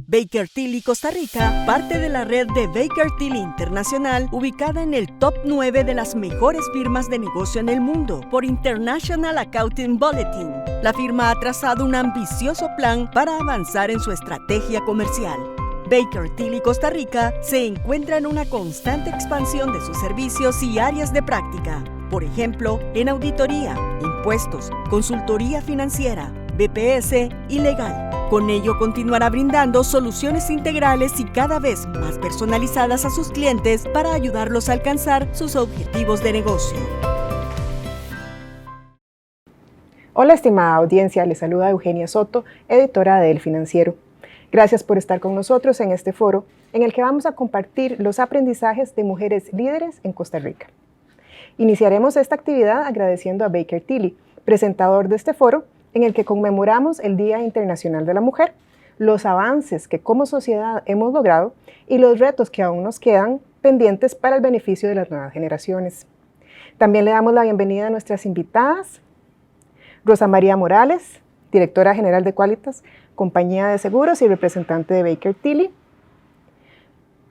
Baker Tilly Costa Rica, parte de la red de Baker Tilly Internacional, ubicada en el top 9 de las mejores firmas de negocio en el mundo por International Accounting Bulletin. La firma ha trazado un ambicioso plan para avanzar en su estrategia comercial. Baker Tilly Costa Rica se encuentra en una constante expansión de sus servicios y áreas de práctica. Por ejemplo, en auditoría, impuestos, consultoría financiera, BPS y legal. Con ello continuará brindando soluciones integrales y cada vez más personalizadas a sus clientes para ayudarlos a alcanzar sus objetivos de negocio. Hola estimada audiencia, les saluda Eugenia Soto, editora de El Financiero. Gracias por estar con nosotros en este foro en el que vamos a compartir los aprendizajes de mujeres líderes en Costa Rica. Iniciaremos esta actividad agradeciendo a Baker Tilly, presentador de este foro, en el que conmemoramos el Día Internacional de la Mujer, los avances que como sociedad hemos logrado y los retos que aún nos quedan pendientes para el beneficio de las nuevas generaciones. También le damos la bienvenida a nuestras invitadas, Rosa María Morales, directora general de Qualitas, compañía de seguros y representante de Baker Tilly,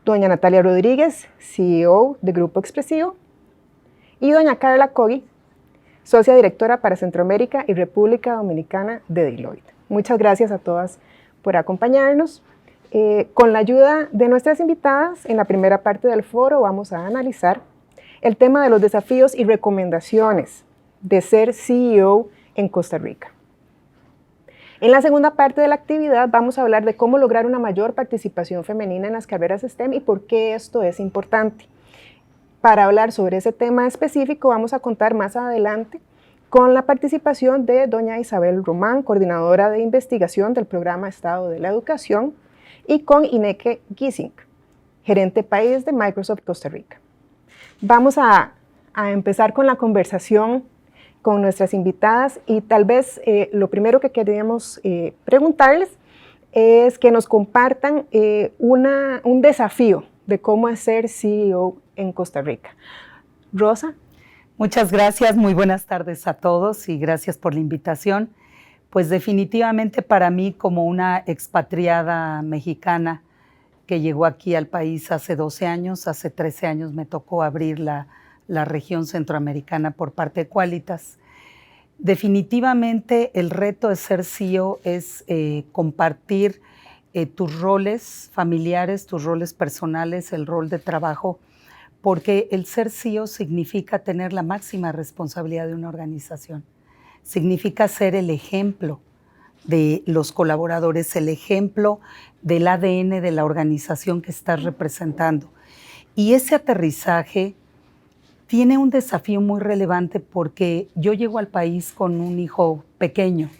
doña Natalia Rodríguez, CEO de Grupo Expresivo, y doña Carla Cogui, socia directora para Centroamérica y República Dominicana de Deloitte. Muchas gracias a todas por acompañarnos. Con la ayuda de nuestras invitadas, en la primera parte del foro vamos a analizar el tema de los desafíos y recomendaciones de ser CEO en Costa Rica. En la segunda parte de la actividad vamos a hablar de cómo lograr una mayor participación femenina en las carreras STEM y por qué esto es importante. Para hablar sobre ese tema específico vamos a contar más adelante con la participación de doña Isabel Román, coordinadora de investigación del Programa Estado de la Educación, y con Ineke Gising, gerente país de Microsoft Costa Rica. Vamos a empezar con la conversación con nuestras invitadas y tal vez lo primero que queríamos preguntarles es que nos compartan un desafío de cómo es ser CEO en Costa Rica. Rosa. Muchas gracias, muy buenas tardes a todos y gracias por la invitación. Pues definitivamente para mí, como una expatriada mexicana que llegó aquí al país hace 12 años, hace 13 años me tocó abrir la región centroamericana por parte de Qualitas. Definitivamente el reto de ser CEO es compartir tus roles familiares, tus roles personales, el rol de trabajo, porque el ser CEO significa tener la máxima responsabilidad de una organización. Significa ser el ejemplo de los colaboradores, el ejemplo del ADN de la organización que estás representando. Y ese aterrizaje tiene un desafío muy relevante porque yo llego al país con un hijo pequeño,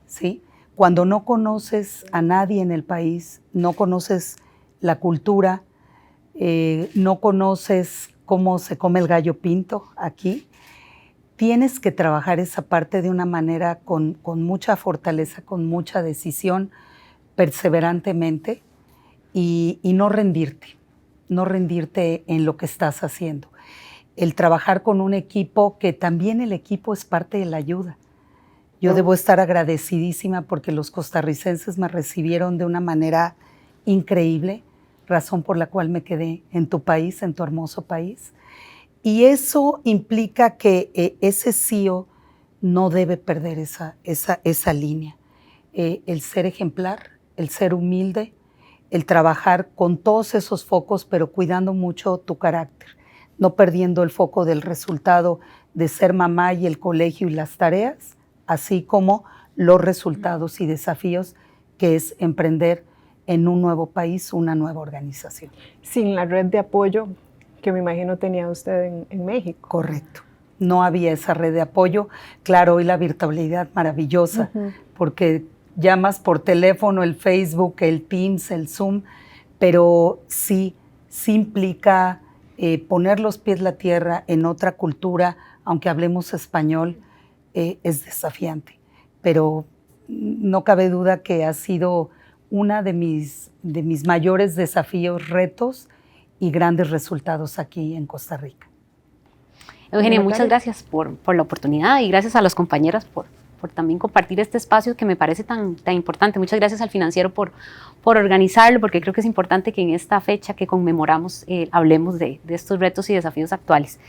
¿sí? Cuando no conoces a nadie en el país, no conoces la cultura, no conoces cómo se come el gallo pinto aquí, tienes que trabajar esa parte de una manera con mucha fortaleza, con mucha decisión, perseverantemente y no rendirte en lo que estás haciendo. El trabajar con un equipo, que también el equipo es parte de la ayuda. Yo debo estar agradecidísima porque los costarricenses me recibieron de una manera increíble, razón por la cual me quedé en tu país, en tu hermoso país. Y eso implica que ese CEO no debe perder esa línea. El ser ejemplar, el ser humilde, el trabajar con todos esos focos, pero cuidando mucho tu carácter, no perdiendo el foco del resultado de ser mamá y el colegio y las tareas, así como los resultados y desafíos que es emprender en un nuevo país, una nueva organización. Sin la red de apoyo que me imagino tenía usted en México. Correcto. No había esa red de apoyo. Claro, hoy la virtualidad maravillosa, porque llamas por teléfono, el Facebook, el Teams, el Zoom, pero sí implica poner los pies en la tierra en otra cultura, aunque hablemos español, es desafiante. Pero no cabe duda que ha sido una de mis mayores desafíos, retos y grandes resultados aquí en Costa Rica. Eugenia, muchas gracias por la oportunidad y gracias a las compañeras por por también compartir este espacio que me parece tan importante. Muchas gracias al Financiero por organizarlo, porque creo que es importante que en esta fecha que conmemoramos hablemos de estos retos y desafíos actuales.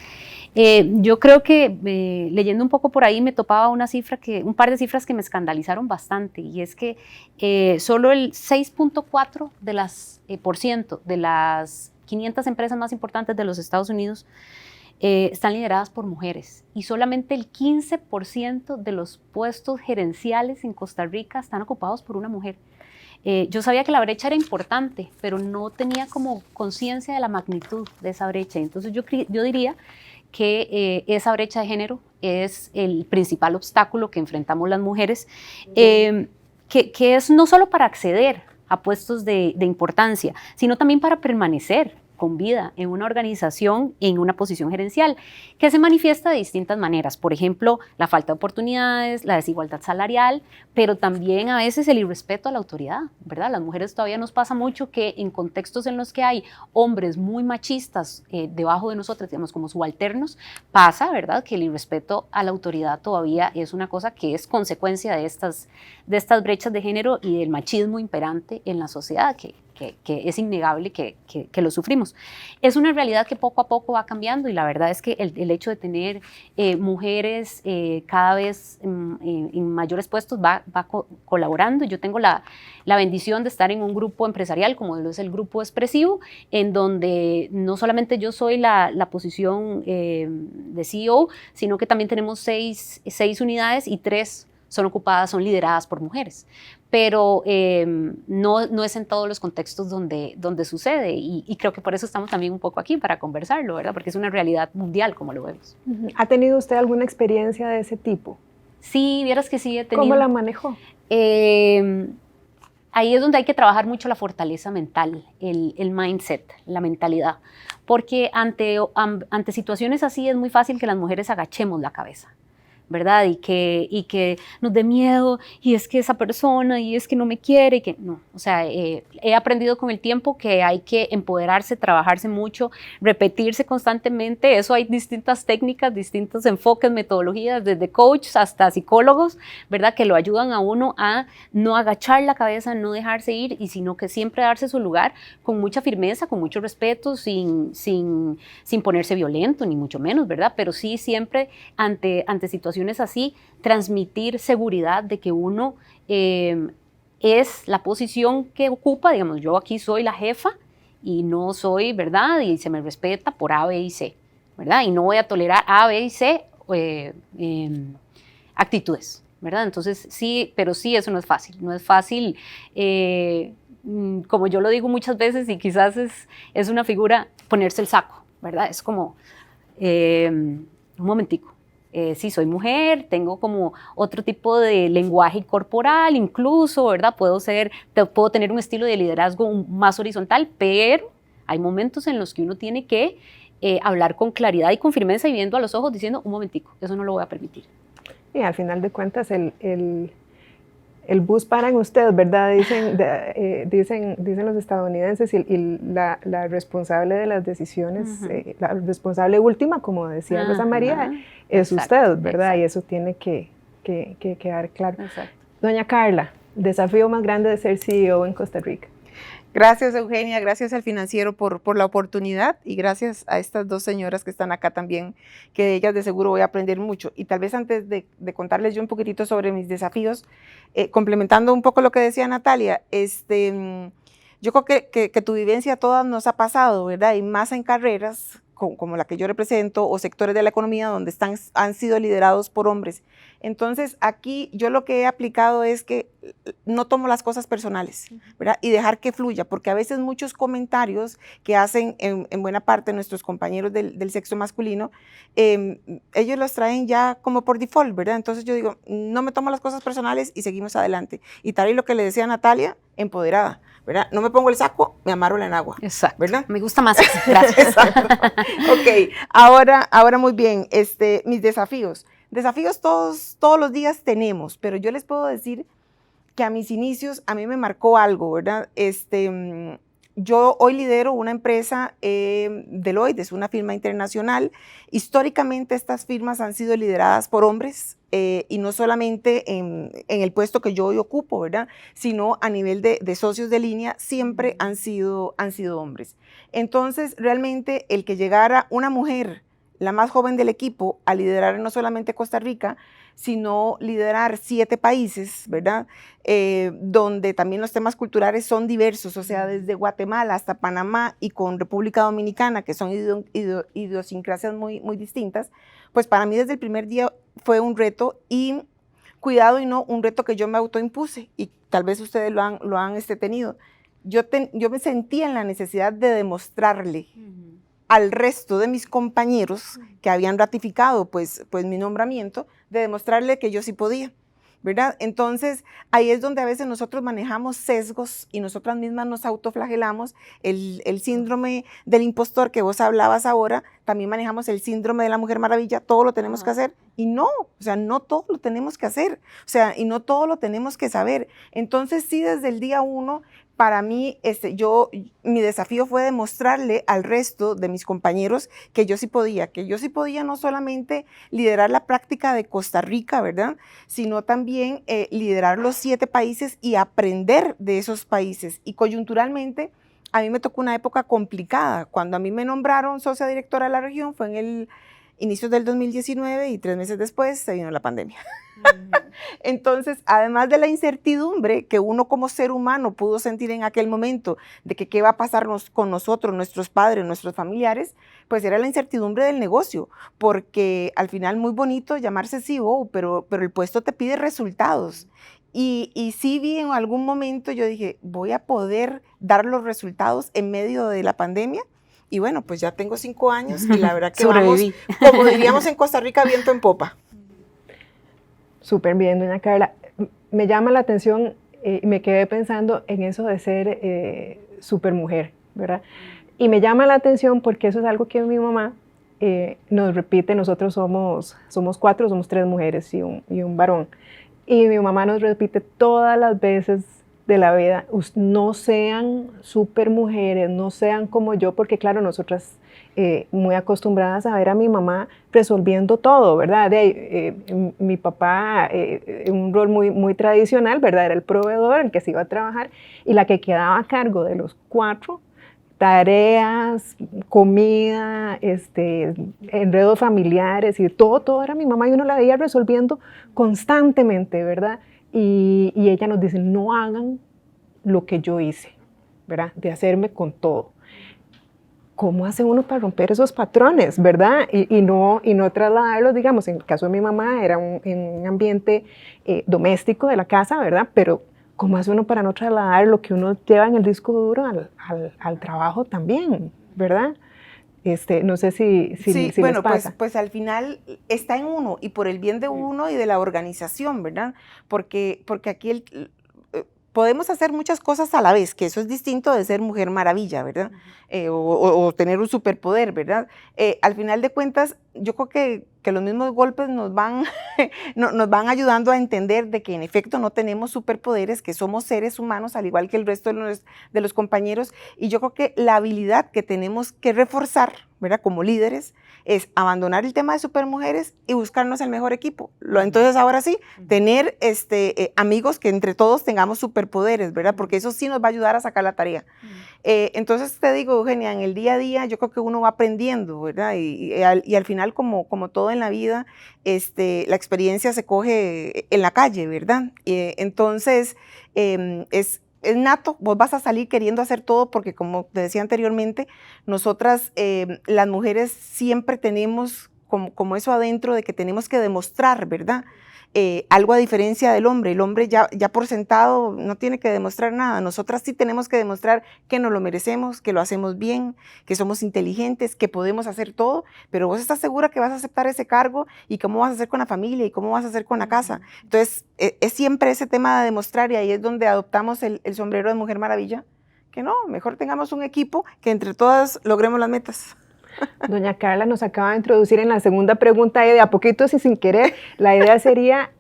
Yo creo que leyendo un poco por ahí me topaba un par de cifras que me escandalizaron bastante, y es que solo el 6.4% de las 500 empresas más importantes de los Estados Unidos están lideradas por mujeres, y solamente el 15% de los puestos gerenciales en Costa Rica están ocupados por una mujer. Yo sabía que la brecha era importante, pero no tenía como conciencia de la magnitud de esa brecha. Entonces yo diría que esa brecha de género es el principal obstáculo que enfrentamos las mujeres, que es no solo para acceder a puestos de importancia, sino también para permanecer con vida en una organización, en una posición gerencial, que se manifiesta de distintas maneras. Por ejemplo, la falta de oportunidades, la desigualdad salarial, pero también a veces el irrespeto a la autoridad, ¿verdad? Las mujeres todavía nos pasa mucho que en contextos en los que hay hombres muy machistas debajo de nosotras, digamos como subalternos, pasa, ¿verdad?, que el irrespeto a la autoridad todavía es una cosa que es consecuencia de estas brechas de género y del machismo imperante en la sociedad, que es innegable que lo sufrimos. Es una realidad que poco a poco va cambiando, y la verdad es que el hecho de tener mujeres cada vez en mayores puestos va colaborando. Yo tengo la bendición de estar en un grupo empresarial como lo es el Grupo Expresivo, en donde no solamente yo soy la posición de CEO, sino que también tenemos seis unidades, y 3 son lideradas por mujeres, pero no es en todos los contextos donde sucede, y creo que por eso estamos también un poco aquí para conversarlo, ¿verdad? Porque es una realidad mundial como lo vemos. ¿Ha tenido usted alguna experiencia de ese tipo? Sí, vieras que sí he tenido. ¿Cómo la manejó? Ahí es donde hay que trabajar mucho la fortaleza mental, el mindset, la mentalidad, porque ante situaciones así es muy fácil que las mujeres agachemos la cabeza, ¿verdad? Y que nos dé miedo, y es que esa persona, y es que no me quiere, y que no. O sea, he aprendido con el tiempo que hay que empoderarse, trabajarse mucho, repetirse constantemente. Eso hay distintas técnicas, distintos enfoques, metodologías, desde coaches hasta psicólogos, ¿verdad?, que lo ayudan a uno a no agachar la cabeza, no dejarse ir, y sino que siempre darse su lugar con mucha firmeza, con mucho respeto, sin ponerse violento, ni mucho menos, ¿verdad? Pero sí siempre ante situaciones así, transmitir seguridad de que uno es la posición que ocupa. Digamos, yo aquí soy la jefa y no soy, ¿verdad? Y se me respeta por A, B y C, ¿verdad? Y no voy a tolerar A, B y C actitudes, ¿verdad? Entonces sí, pero sí, eso no es fácil. No es fácil, como yo lo digo muchas veces, y quizás es una figura, ponerse el saco, ¿verdad? Es como, un momentico. Sí, soy mujer, tengo como otro tipo de lenguaje corporal incluso, ¿verdad? Puedo tener un estilo de liderazgo más horizontal, pero hay momentos en los que uno tiene que hablar con claridad y con firmeza, y viendo a los ojos, diciendo, un momentico, eso no lo voy a permitir. Y al final de cuentas, el bus para en usted, ¿verdad? Dicen los estadounidenses, y la responsable de las decisiones, la responsable última, como decía Rosa María, es usted, ¿verdad? Exacto. Y eso tiene que quedar claro. Exacto. Doña Carla, desafío más grande de ser CEO en Costa Rica. Gracias, Eugenia, gracias al Financiero por la oportunidad, y gracias a estas 2 señoras que están acá también, que de ellas de seguro voy a aprender mucho. Y tal vez antes de contarles yo un poquitito sobre mis desafíos, complementando un poco lo que decía Natalia, yo creo que tu vivencia a todas nos ha pasado, ¿verdad? Y más en carreras como la que yo represento, o sectores de la economía donde han sido liderados por hombres. Entonces, aquí yo lo que he aplicado es que no tomo las cosas personales, ¿verdad? Y dejar que fluya, porque a veces muchos comentarios que hacen en buena parte nuestros compañeros del sexo masculino, ellos los traen ya como por default, ¿verdad? Entonces yo digo, no me tomo las cosas personales y seguimos adelante. Y tal y lo que le decía a Natalia, empoderada, ¿verdad? No me pongo el saco, me amarro la enagua. Exacto. ¿Verdad? Me gusta más. Gracias. Exacto. Ok, ahora muy bien, mis desafíos. Desafíos todos los días tenemos, pero yo les puedo decir que a mis inicios a mí me marcó algo, ¿verdad? yo hoy lidero una empresa, Deloitte, es una firma internacional. Históricamente estas firmas han sido lideradas por hombres y no solamente en el puesto que yo hoy ocupo, ¿verdad? Sino a nivel de socios de línea, siempre han sido hombres. Entonces, realmente el que llegara una mujer, la más joven del equipo, a liderar no solamente Costa Rica, sino liderar 7 países, ¿verdad? Donde también los temas culturales son diversos, o sea, desde Guatemala hasta Panamá y con República Dominicana, que son idiosincrasias muy, muy distintas, pues para mí desde el primer día fue un reto y, cuidado y no, un reto que yo me autoimpuse y tal vez ustedes lo han tenido. Yo me sentía en la necesidad de demostrarle al resto de mis compañeros que habían ratificado pues mi nombramiento, de demostrarle que yo sí podía, ¿verdad? Entonces, ahí es donde a veces nosotros manejamos sesgos y nosotras mismas nos autoflagelamos. El síndrome del impostor que vos hablabas ahora, también manejamos el síndrome de la Mujer Maravilla, todo lo tenemos que hacer, y no, o sea, no todo lo tenemos que hacer, o sea, y no todo lo tenemos que saber. Entonces, sí, desde el día 1, para mí, mi desafío fue demostrarle al resto de mis compañeros que yo sí podía no solamente liderar la práctica de Costa Rica, ¿verdad? Sino también liderar los 7 países y aprender de esos países. Y coyunturalmente, a mí me tocó una época complicada. Cuando a mí me nombraron socia directora de la región, fue en el inicio del 2019 y 3 meses después se vino la pandemia. Entonces, además de la incertidumbre que uno como ser humano pudo sentir en aquel momento de que qué va a pasar con nosotros, nuestros padres, nuestros familiares, pues era la incertidumbre del negocio, porque al final muy bonito llamarse CEO, pero el puesto te pide resultados. Y sí vi en algún momento, yo dije, voy a poder dar los resultados en medio de la pandemia. Y bueno, pues ya tengo 5 años y la verdad que vamos, como diríamos en Costa Rica, viento en popa. Súper bien, doña Carla. Me llama la atención y me quedé pensando en eso de ser supermujer, ¿verdad? Y me llama la atención porque eso es algo que mi mamá nos repite. Nosotros somos 4, somos 3 mujeres y un varón. Y mi mamá nos repite todas las veces de la vida, no sean supermujeres, no sean como yo, porque claro, nosotras muy acostumbradas a ver a mi mamá resolviendo todo, ¿verdad? Mi papá, un rol muy, muy tradicional, ¿verdad? Era el proveedor, el que se iba a trabajar, y la que quedaba a cargo de los 4, tareas, comida, enredos familiares, y todo era mi mamá, y uno la veía resolviendo constantemente, ¿verdad? Y ella nos dice, no hagan lo que yo hice, ¿verdad? De hacerme con todo. ¿Cómo hace uno para romper esos patrones, verdad? Y no trasladarlos, digamos, en el caso de mi mamá era en un ambiente doméstico de la casa, ¿verdad? Pero ¿cómo hace uno para no trasladar lo que uno lleva en el disco duro al trabajo también, verdad? No sé si bueno, les pasa. pues al final está en uno y por el bien de uno y de la organización, ¿verdad? Porque aquí podemos hacer muchas cosas a la vez, que eso es distinto de ser Mujer Maravilla, ¿verdad? O tener un superpoder, ¿verdad? Al final de cuentas, yo creo que los mismos golpes nos van ayudando a entender de que en efecto no tenemos superpoderes, que somos seres humanos, al igual que el resto de los compañeros, y yo creo que la habilidad que tenemos que reforzar, ¿verdad? Como líderes, es abandonar el tema de supermujeres y buscarnos el mejor equipo. Entonces, ahora sí, tener amigos que entre todos tengamos superpoderes, ¿verdad? Porque eso sí nos va a ayudar a sacar la tarea. Entonces, te digo, Eugenia, en el día a día yo creo que uno va aprendiendo, ¿verdad? Y al final, como todo en la vida, la experiencia se coge en la calle, ¿verdad? Entonces, es nato, vos vas a salir queriendo hacer todo porque, como te decía anteriormente, nosotras las mujeres siempre tenemos como eso adentro de que tenemos que demostrar, ¿verdad? Algo a diferencia del hombre. El hombre ya por sentado no tiene que demostrar nada. Nosotras sí tenemos que demostrar que nos lo merecemos, que lo hacemos bien, que somos inteligentes, que podemos hacer todo, pero vos estás segura que vas a aceptar ese cargo y cómo vas a hacer con la familia y cómo vas a hacer con la casa. Entonces, es siempre ese tema de demostrar y ahí es donde adoptamos el sombrero de Mujer Maravilla, que no, mejor tengamos un equipo que entre todas logremos las metas. Doña Carla nos acaba de introducir en la segunda pregunta de a poquitos y sin querer. La idea sería,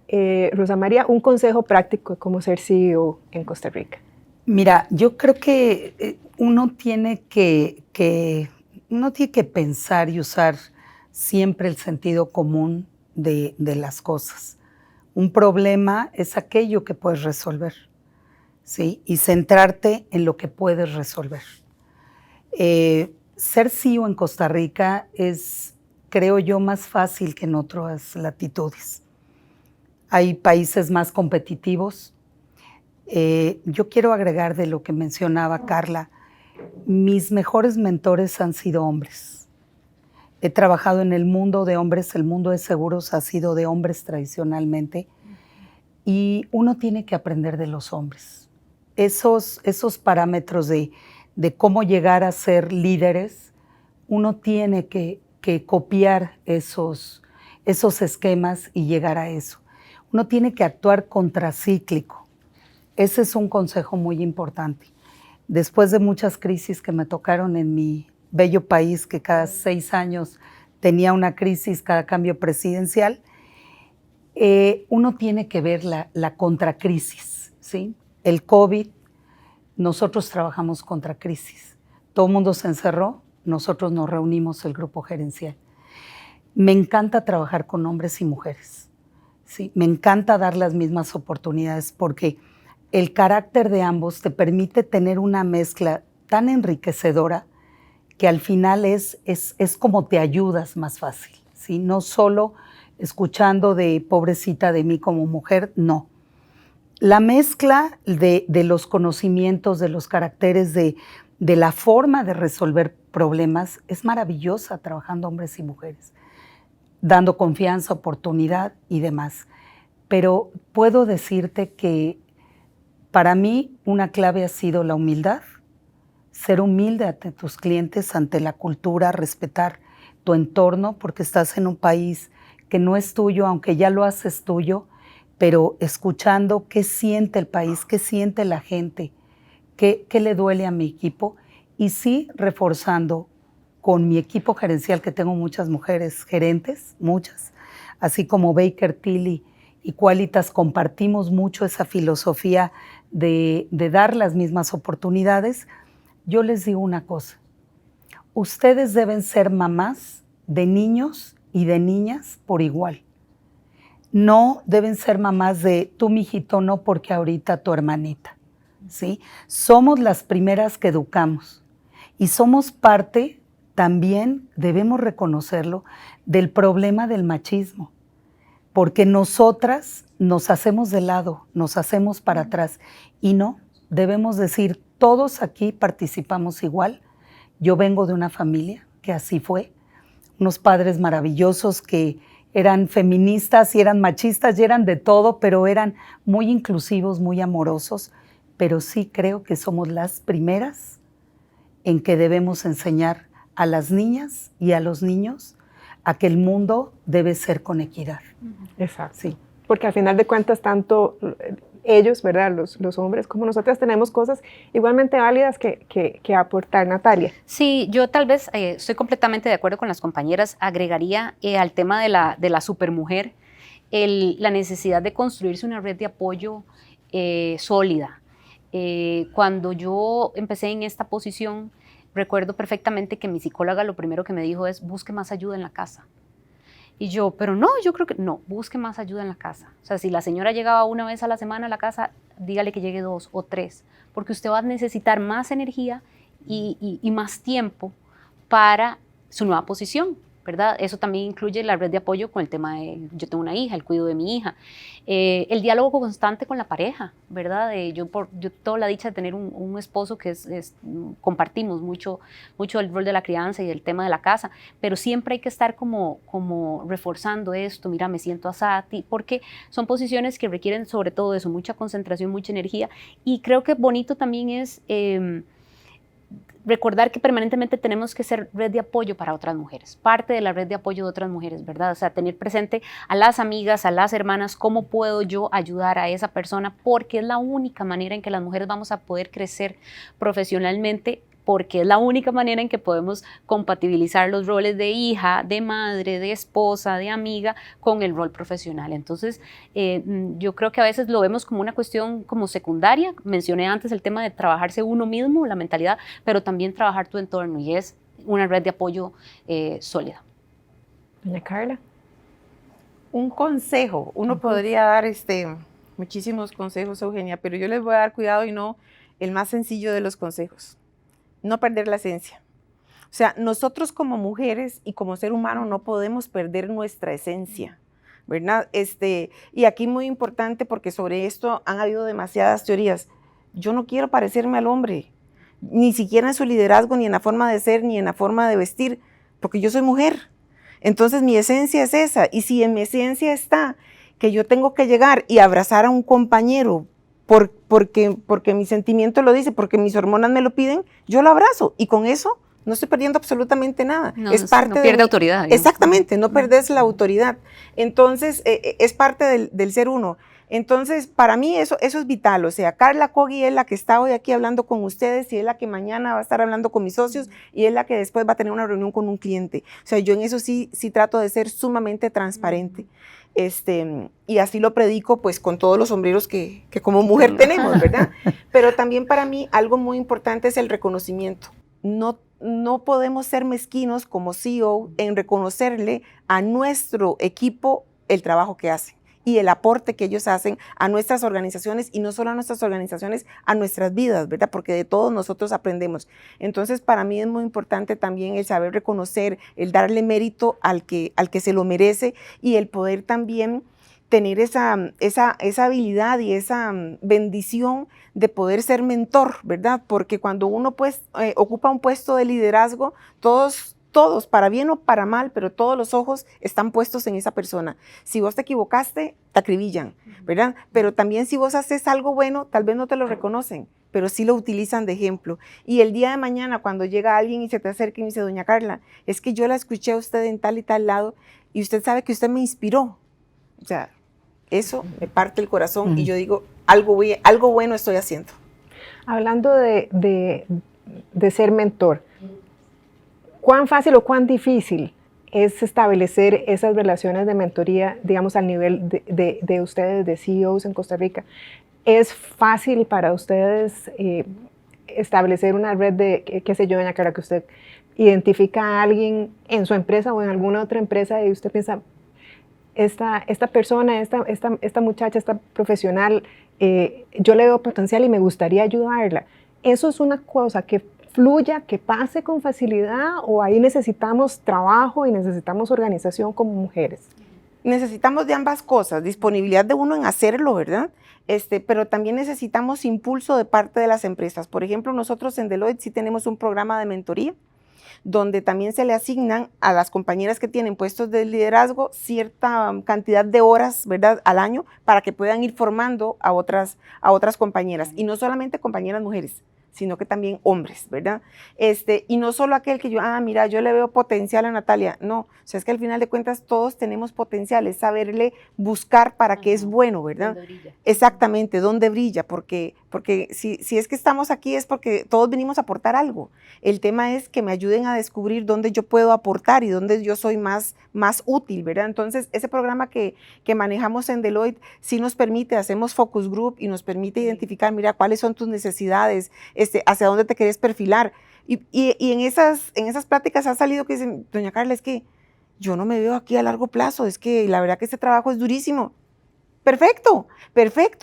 Rosa María, un consejo práctico de cómo ser CEO en Costa Rica. Mira, yo creo que uno tiene uno tiene que pensar y usar siempre el sentido común de las cosas. Un problema es aquello que puedes resolver, ¿sí? Y centrarte en lo que puedes resolver. Ser CEO en Costa Rica es, creo yo, más fácil que en otras latitudes. Hay países más competitivos. Yo quiero agregar de lo que mencionaba Carla, mis mejores mentores han sido hombres. He trabajado en el mundo de hombres, el mundo de seguros ha sido de hombres tradicionalmente, y uno tiene que aprender de los hombres. Esos parámetros de cómo llegar a ser líderes, uno tiene que copiar esos esquemas y llegar a eso. Uno tiene que actuar contracíclico. Ese es un consejo muy importante. Después de muchas crisis que me tocaron en mi bello país, que cada 6 años tenía una crisis, cada cambio presidencial, uno tiene que ver la contracrisis, ¿sí? El COVID, nosotros trabajamos contra crisis. Todo el mundo se encerró, nosotros nos reunimos el grupo gerencial. Me encanta trabajar con hombres y mujeres, ¿sí? Me encanta dar las mismas oportunidades porque el carácter de ambos te permite tener una mezcla tan enriquecedora que al final es como te ayudas más fácil, ¿sí? No solo escuchando de pobrecita de mí como mujer, no. La mezcla de los conocimientos, de los caracteres, de la forma de resolver problemas es maravillosa trabajando hombres y mujeres, dando confianza, oportunidad y demás. Pero puedo decirte que para mí una clave ha sido la humildad, ser humilde ante tus clientes, ante la cultura, respetar tu entorno, porque estás en un país que no es tuyo, aunque ya lo haces tuyo, pero escuchando qué siente el país, qué siente la gente, qué le duele a mi equipo, y sí reforzando con mi equipo gerencial, que tengo muchas mujeres gerentes, muchas, así como Baker Tilly y Qualitas, compartimos mucho esa filosofía de dar las mismas oportunidades. Yo les digo una cosa, ustedes deben ser mamás de niños y de niñas por igual. No deben ser mamás de tú, mijito, no, porque ahorita tu hermanita, ¿sí? Somos las primeras que educamos y somos parte, también debemos reconocerlo, del problema del machismo, porque nosotras nos hacemos de lado, nos hacemos para atrás y no, debemos decir, todos aquí participamos igual. Yo vengo de una familia que así fue, unos padres maravillosos que eran feministas y eran machistas y eran de todo, pero eran muy inclusivos, muy amorosos, pero sí creo que somos las primeras en que debemos enseñar a las niñas y a los niños a que el mundo debe ser con equidad. Exacto. Sí. Porque al final de cuentas, tanto ellos, ¿verdad? Los hombres como nosotras tenemos cosas igualmente válidas que aportar. Natalia. Sí, yo tal vez estoy completamente de acuerdo con las compañeras. Agregaría al tema de la supermujer la necesidad de construirse una red de apoyo sólida. Cuando yo empecé en esta posición, recuerdo perfectamente que mi psicóloga lo primero que me dijo es busque más ayuda en la casa. Y yo, pero no, yo creo que no, busque más ayuda en la casa. O sea, si la señora llegaba una vez a la semana a la casa, dígale que llegue 2 o 3, porque usted va a necesitar más energía y más tiempo para su nueva posición, ¿verdad? Eso también incluye la red de apoyo con el tema de, yo tengo una hija, el cuidado de mi hija, el diálogo constante con la pareja, ¿verdad? Yo tengo la dicha de tener un esposo que compartimos mucho el rol de la crianza y el tema de la casa, pero siempre hay que estar como reforzando esto, mira, me siento así, porque son posiciones que requieren sobre todo eso, mucha concentración, mucha energía, y creo que bonito también es recordar que permanentemente tenemos que ser red de apoyo para otras mujeres, parte de la red de apoyo de otras mujeres, ¿verdad? O sea, tener presente a las amigas, a las hermanas, cómo puedo yo ayudar a esa persona, porque es la única manera en que las mujeres vamos a poder crecer profesionalmente porque es la única manera en que podemos compatibilizar los roles de hija, de madre, de esposa, de amiga con el rol profesional. Entonces, yo creo que a veces lo vemos como una cuestión como secundaria. Mencioné antes el tema de trabajarse uno mismo, la mentalidad, pero también trabajar tu entorno, y es una red de apoyo sólida. Doña Carla. Un consejo, uno podría dar muchísimos consejos, Eugenia, pero yo les voy a dar cuidado y no el más sencillo de los consejos: no perder la esencia. O sea, nosotros como mujeres y como ser humano no podemos perder nuestra esencia, ¿verdad? Y aquí muy importante, porque sobre esto han habido demasiadas teorías. Yo no quiero parecerme al hombre, ni siquiera en su liderazgo, ni en la forma de ser, ni en la forma de vestir, porque yo soy mujer. Entonces mi esencia es esa, y si en mi esencia está que yo tengo que llegar y abrazar a un compañero porque mi sentimiento lo dice, porque mis hormonas me lo piden, yo lo abrazo, y con eso no estoy perdiendo absolutamente nada. No, es parte no pierde autoridad. Digamos. Exactamente, no perdés la autoridad. Entonces, es parte del ser uno. Entonces, para mí eso es vital. O sea, Carla Cogui es la que está hoy aquí hablando con ustedes, y es la que mañana va a estar hablando con mis socios, y es la que después va a tener una reunión con un cliente. O sea, yo en eso sí trato de ser sumamente transparente. Y así lo predico, pues, con todos los sombreros que como mujer tenemos, ¿verdad? Pero también para mí algo muy importante es el reconocimiento. No podemos ser mezquinos como CEO en reconocerle a nuestro equipo el trabajo que hacen y el aporte que ellos hacen a nuestras organizaciones, y no solo a nuestras organizaciones, a nuestras vidas, ¿verdad? Porque de todos nosotros aprendemos. Entonces, para mí es muy importante también el saber reconocer, el darle mérito al que se lo merece, y el poder también tener esa habilidad y esa bendición de poder ser mentor, ¿verdad? Porque cuando uno pues ocupa un puesto de liderazgo, todos, para bien o para mal, pero todos los ojos están puestos en esa persona. Si vos te equivocaste, te acribillan, ¿verdad? Pero también si vos haces algo bueno, tal vez no te lo reconocen, pero sí lo utilizan de ejemplo. Y el día de mañana, cuando llega alguien y se te acerca y me dice: doña Carla, es que yo la escuché a usted en tal y tal lado, y usted sabe que usted me inspiró. O sea, eso me parte el corazón, y yo digo, algo bueno estoy haciendo. Hablando de ser mentor, ¿cuán fácil o cuán difícil es establecer esas relaciones de mentoría, digamos, al nivel de ustedes, de CEOs en Costa Rica? ¿Es fácil para ustedes establecer una red de, qué sé yo, doña Carla, que usted identifica a alguien en su empresa o en alguna otra empresa y usted piensa: esta persona, esta muchacha, esta profesional, yo le veo potencial y me gustaría ayudarla? ¿Eso es una cosa que fluya, que pase con facilidad, o ahí necesitamos trabajo y necesitamos organización como mujeres? Necesitamos de ambas cosas, disponibilidad de uno en hacerlo, ¿verdad? Pero también necesitamos impulso de parte de las empresas. Por ejemplo, nosotros en Deloitte sí tenemos un programa de mentoría, donde también se le asignan a las compañeras que tienen puestos de liderazgo cierta cantidad de horas, ¿verdad?, al año, para que puedan ir formando a otras compañeras, y no solamente compañeras mujeres, sino que también hombres, ¿verdad? Y no solo aquel que mira, yo le veo potencial a Natalia. No, o sea, es que al final de cuentas todos tenemos potencial, es saberle buscar para qué es bueno, ¿verdad? ¿Dónde brilla? Exactamente, dónde brilla, porque si es que estamos aquí es porque todos venimos a aportar algo. El tema es que me ayuden a descubrir dónde yo puedo aportar y dónde yo soy más útil, ¿verdad? Entonces, ese programa que manejamos en Deloitte sí nos permite, hacemos focus group y nos permite identificar, mira, cuáles son tus necesidades, hacia dónde te querés perfilar. Y en esas pláticas ha salido que dicen: doña Carla, es que yo no me veo aquí a largo plazo, es que la verdad que este trabajo es durísimo. Perfecto,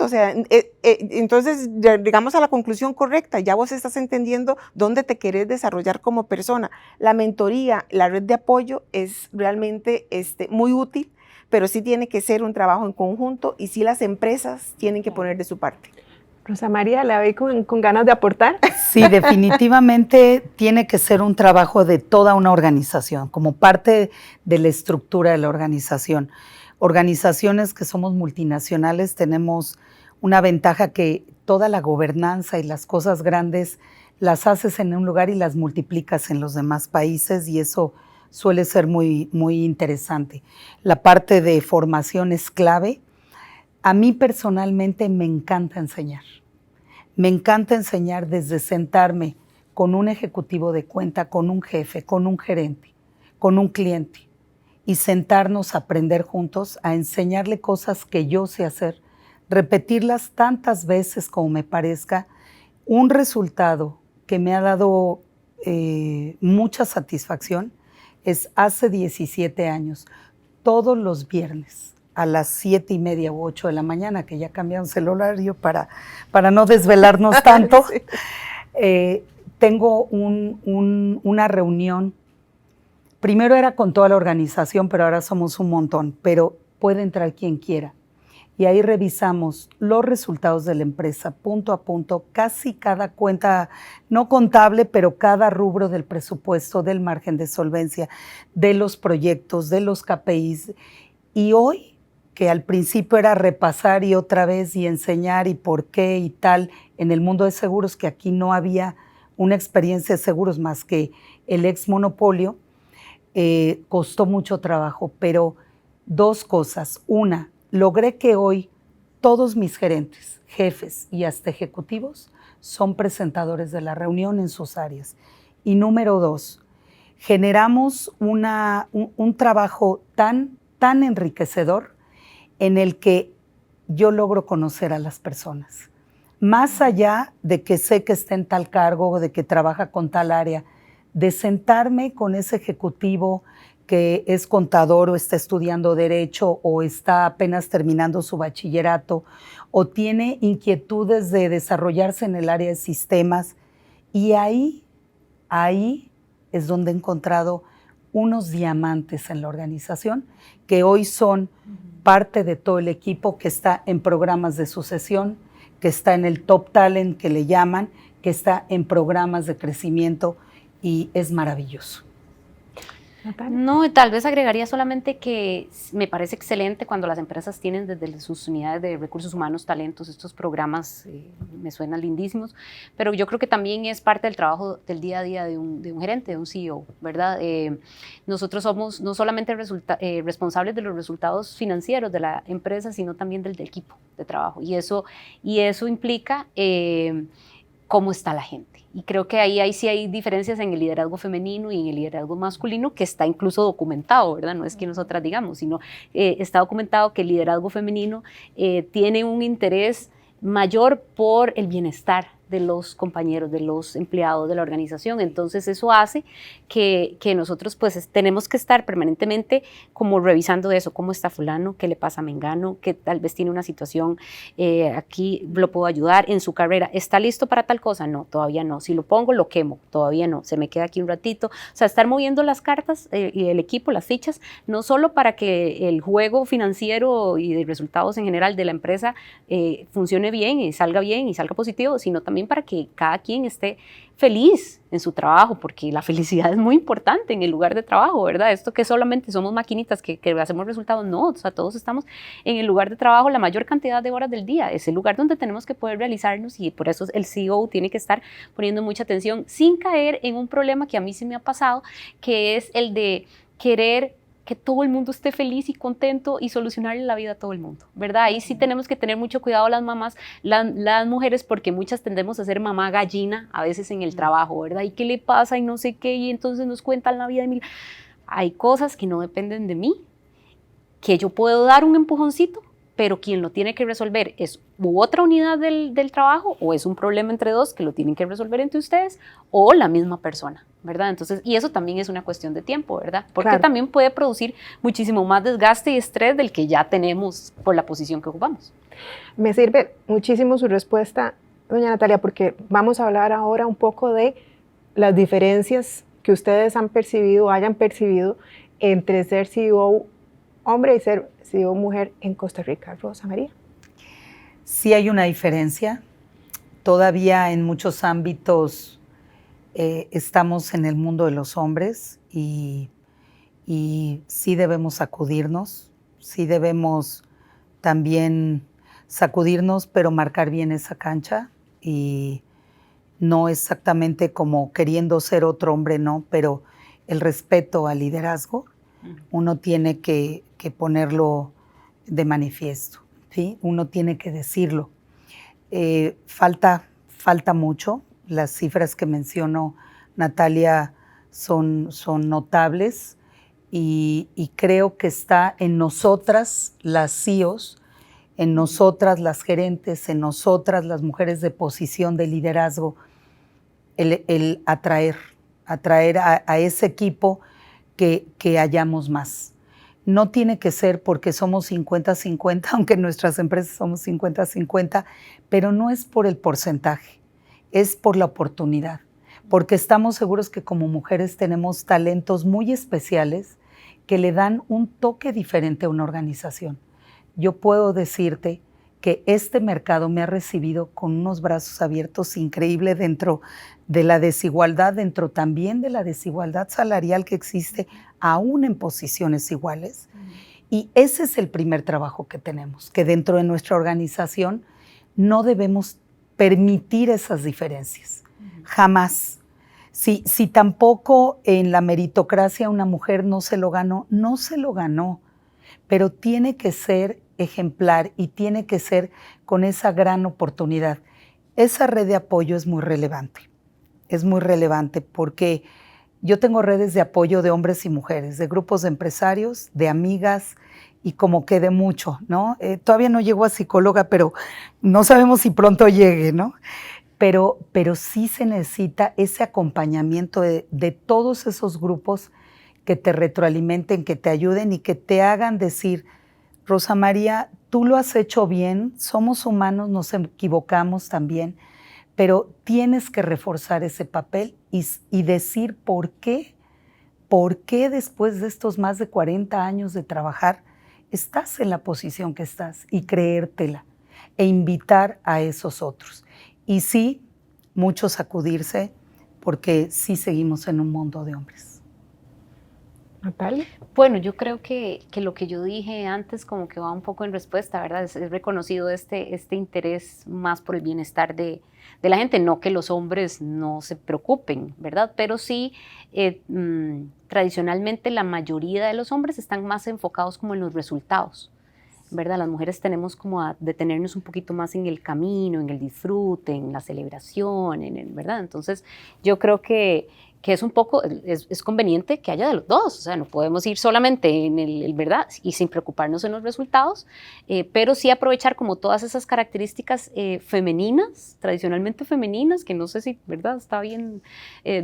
o sea, entonces llegamos a la conclusión correcta, ya vos estás entendiendo dónde te querés desarrollar como persona. La mentoría, la red de apoyo es realmente muy útil, pero sí tiene que ser un trabajo en conjunto, y sí las empresas tienen que poner de su parte. Rosa María, ¿la ve con ganas de aportar? Sí, definitivamente tiene que ser un trabajo de toda una organización, como parte de la estructura de la organización. Organizaciones que somos multinacionales tenemos una ventaja, que toda la gobernanza y las cosas grandes las haces en un lugar y las multiplicas en los demás países, y eso suele ser muy, muy interesante. La parte de formación es clave. A mí personalmente me encanta enseñar. Me encanta enseñar desde sentarme con un ejecutivo de cuenta, con un jefe, con un gerente, con un cliente, y sentarnos a aprender juntos, a enseñarle cosas que yo sé hacer, repetirlas tantas veces como me parezca. Un resultado que me ha dado mucha satisfacción es hace 17 años, todos los viernes a las 7:30 u 8 de la mañana, que ya cambiamos el horario para no desvelarnos tanto, sí. Tengo una reunión. Primero era con toda la organización, pero ahora somos un montón, pero puede entrar quien quiera. Y ahí revisamos los resultados de la empresa punto a punto, casi cada cuenta, no contable, pero cada rubro del presupuesto, del margen de solvencia, de los proyectos, de los KPIs. Y hoy, que al principio era repasar y otra vez y enseñar y por qué y tal, en el mundo de seguros, que aquí no había una experiencia de seguros más que el ex monopolio, costó mucho trabajo, pero dos cosas. Una, logré que hoy todos mis gerentes, jefes y hasta ejecutivos son presentadores de la reunión en sus áreas. Y número dos, generamos un trabajo tan enriquecedor en el que yo logro conocer a las personas. Más allá de que sé que está en tal cargo o de que trabaja con tal área, de sentarme con ese ejecutivo que es contador o está estudiando derecho o está apenas terminando su bachillerato o tiene inquietudes de desarrollarse en el área de sistemas. Y ahí es donde he encontrado unos diamantes en la organización que hoy son parte de todo el equipo que está en programas de sucesión, que está en el top talent que le llaman, que está en programas de crecimiento y es maravilloso. No, tal vez agregaría solamente que me parece excelente cuando las empresas tienen desde sus unidades de recursos humanos, talentos, estos programas me suenan lindísimos, pero yo creo que también es parte del trabajo del día a día de un gerente, de un CEO, ¿verdad? Nosotros somos no solamente responsables de los resultados financieros de la empresa, sino también del equipo de trabajo, y eso implica cómo está la gente. Y creo que ahí sí hay diferencias en el liderazgo femenino y en el liderazgo masculino, que está incluso documentado, ¿verdad? No es que nosotras digamos, sino está documentado que el liderazgo femenino tiene un interés mayor por el bienestar de los compañeros, de los empleados de la organización. Entonces eso hace que nosotros pues tenemos que estar permanentemente como revisando eso, cómo está fulano, qué le pasa a mengano, que tal vez tiene una situación, aquí lo puedo ayudar en su carrera, ¿está listo para tal cosa? No, todavía no. Si lo pongo, lo quemo, todavía no, se me queda aquí un ratito. O sea, estar moviendo las cartas y el equipo, las fichas, no solo para que el juego financiero y de resultados en general de la empresa funcione bien y salga positivo, sino también para que cada quien esté feliz en su trabajo, porque la felicidad es muy importante en el lugar de trabajo, ¿verdad? Esto que solamente somos maquinitas que hacemos resultados, no, o sea, todos estamos en el lugar de trabajo la mayor cantidad de horas del día, es el lugar donde tenemos que poder realizarnos y por eso el CEO tiene que estar poniendo mucha atención sin caer en un problema que a mí sí me ha pasado, que es el de querer que todo el mundo esté feliz y contento y solucionarle la vida a todo el mundo, ¿verdad? Ahí sí tenemos que tener mucho cuidado las mamás, las mujeres, porque muchas tendemos a ser mamá gallina a veces en el trabajo, ¿verdad? ¿Y qué le pasa? Y no sé qué, y entonces nos cuentan la vida de mí. Hay cosas que no dependen de mí, que yo puedo dar un empujoncito, pero quien lo tiene que resolver es otra unidad del trabajo, o es un problema entre dos que lo tienen que resolver entre ustedes, o la misma persona, ¿verdad? Entonces, y eso también es una cuestión de tiempo, ¿verdad? Porque claro, también puede producir muchísimo más desgaste y estrés del que ya tenemos por la posición que ocupamos. Me sirve muchísimo su respuesta, doña Natalia, porque vamos a hablar ahora un poco de las diferencias que ustedes hayan percibido entre ser CEO hombre y ser CEO mujer en Costa Rica. Rosa María. Sí hay una diferencia. Todavía en muchos ámbitos estamos en el mundo de los hombres y sí debemos sacudirnos, sí debemos también sacudirnos, pero marcar bien esa cancha y no exactamente como queriendo ser otro hombre, no, pero el respeto al liderazgo, uno tiene que ponerlo de manifiesto, ¿sí? Uno tiene que decirlo. Falta mucho, Las cifras que mencionó Natalia son notables y creo que está en nosotras, las CEOs, en nosotras, las gerentes, en nosotras, las mujeres de posición de liderazgo, el atraer a ese equipo que hallamos más. No tiene que ser porque somos 50-50, aunque en nuestras empresas somos 50-50, pero no es por el porcentaje, es por la oportunidad, porque estamos seguros que como mujeres tenemos talentos muy especiales que le dan un toque diferente a una organización. Yo puedo decirte que este mercado me ha recibido con unos brazos abiertos increíbles dentro de la desigualdad, dentro también de la desigualdad salarial que existe aún en posiciones iguales. Y ese es el primer trabajo que tenemos, que dentro de nuestra organización no debemos permitir esas diferencias, jamás. Si tampoco en la meritocracia una mujer no se lo ganó, no se lo ganó, pero tiene que ser ejemplar y tiene que ser con esa gran oportunidad. Esa red de apoyo es muy relevante porque yo tengo redes de apoyo de hombres y mujeres, de grupos de empresarios, de amigas y como que de mucho, ¿no? Todavía no llego a psicóloga, pero no sabemos si pronto llegue, ¿no? Pero sí se necesita ese acompañamiento de todos esos grupos que te retroalimenten, que te ayuden y que te hagan decir, Rosa María, tú lo has hecho bien, somos humanos, nos equivocamos también, pero tienes que reforzar ese papel y decir por qué después de estos más de 40 años de trabajar estás en la posición que estás y creértela e invitar a esos otros. Y sí, mucho sacudirse porque sí seguimos en un mundo de hombres. Natalia. Bueno, yo creo que lo que yo dije antes como que va un poco en respuesta, ¿verdad? Es reconocido este interés más por el bienestar de la gente, no que los hombres no se preocupen, ¿verdad? Pero sí, tradicionalmente la mayoría de los hombres están más enfocados como en los resultados, ¿verdad? Las mujeres tenemos como a detenernos un poquito más en el camino, en el disfrute, en la celebración, ¿verdad? Entonces, yo creo que es un poco, es conveniente que haya de los dos, o sea, no podemos ir solamente en el ¿verdad? Y sin preocuparnos en los resultados, pero sí aprovechar como todas esas características femeninas, tradicionalmente femeninas, que no sé si, ¿verdad? Está bien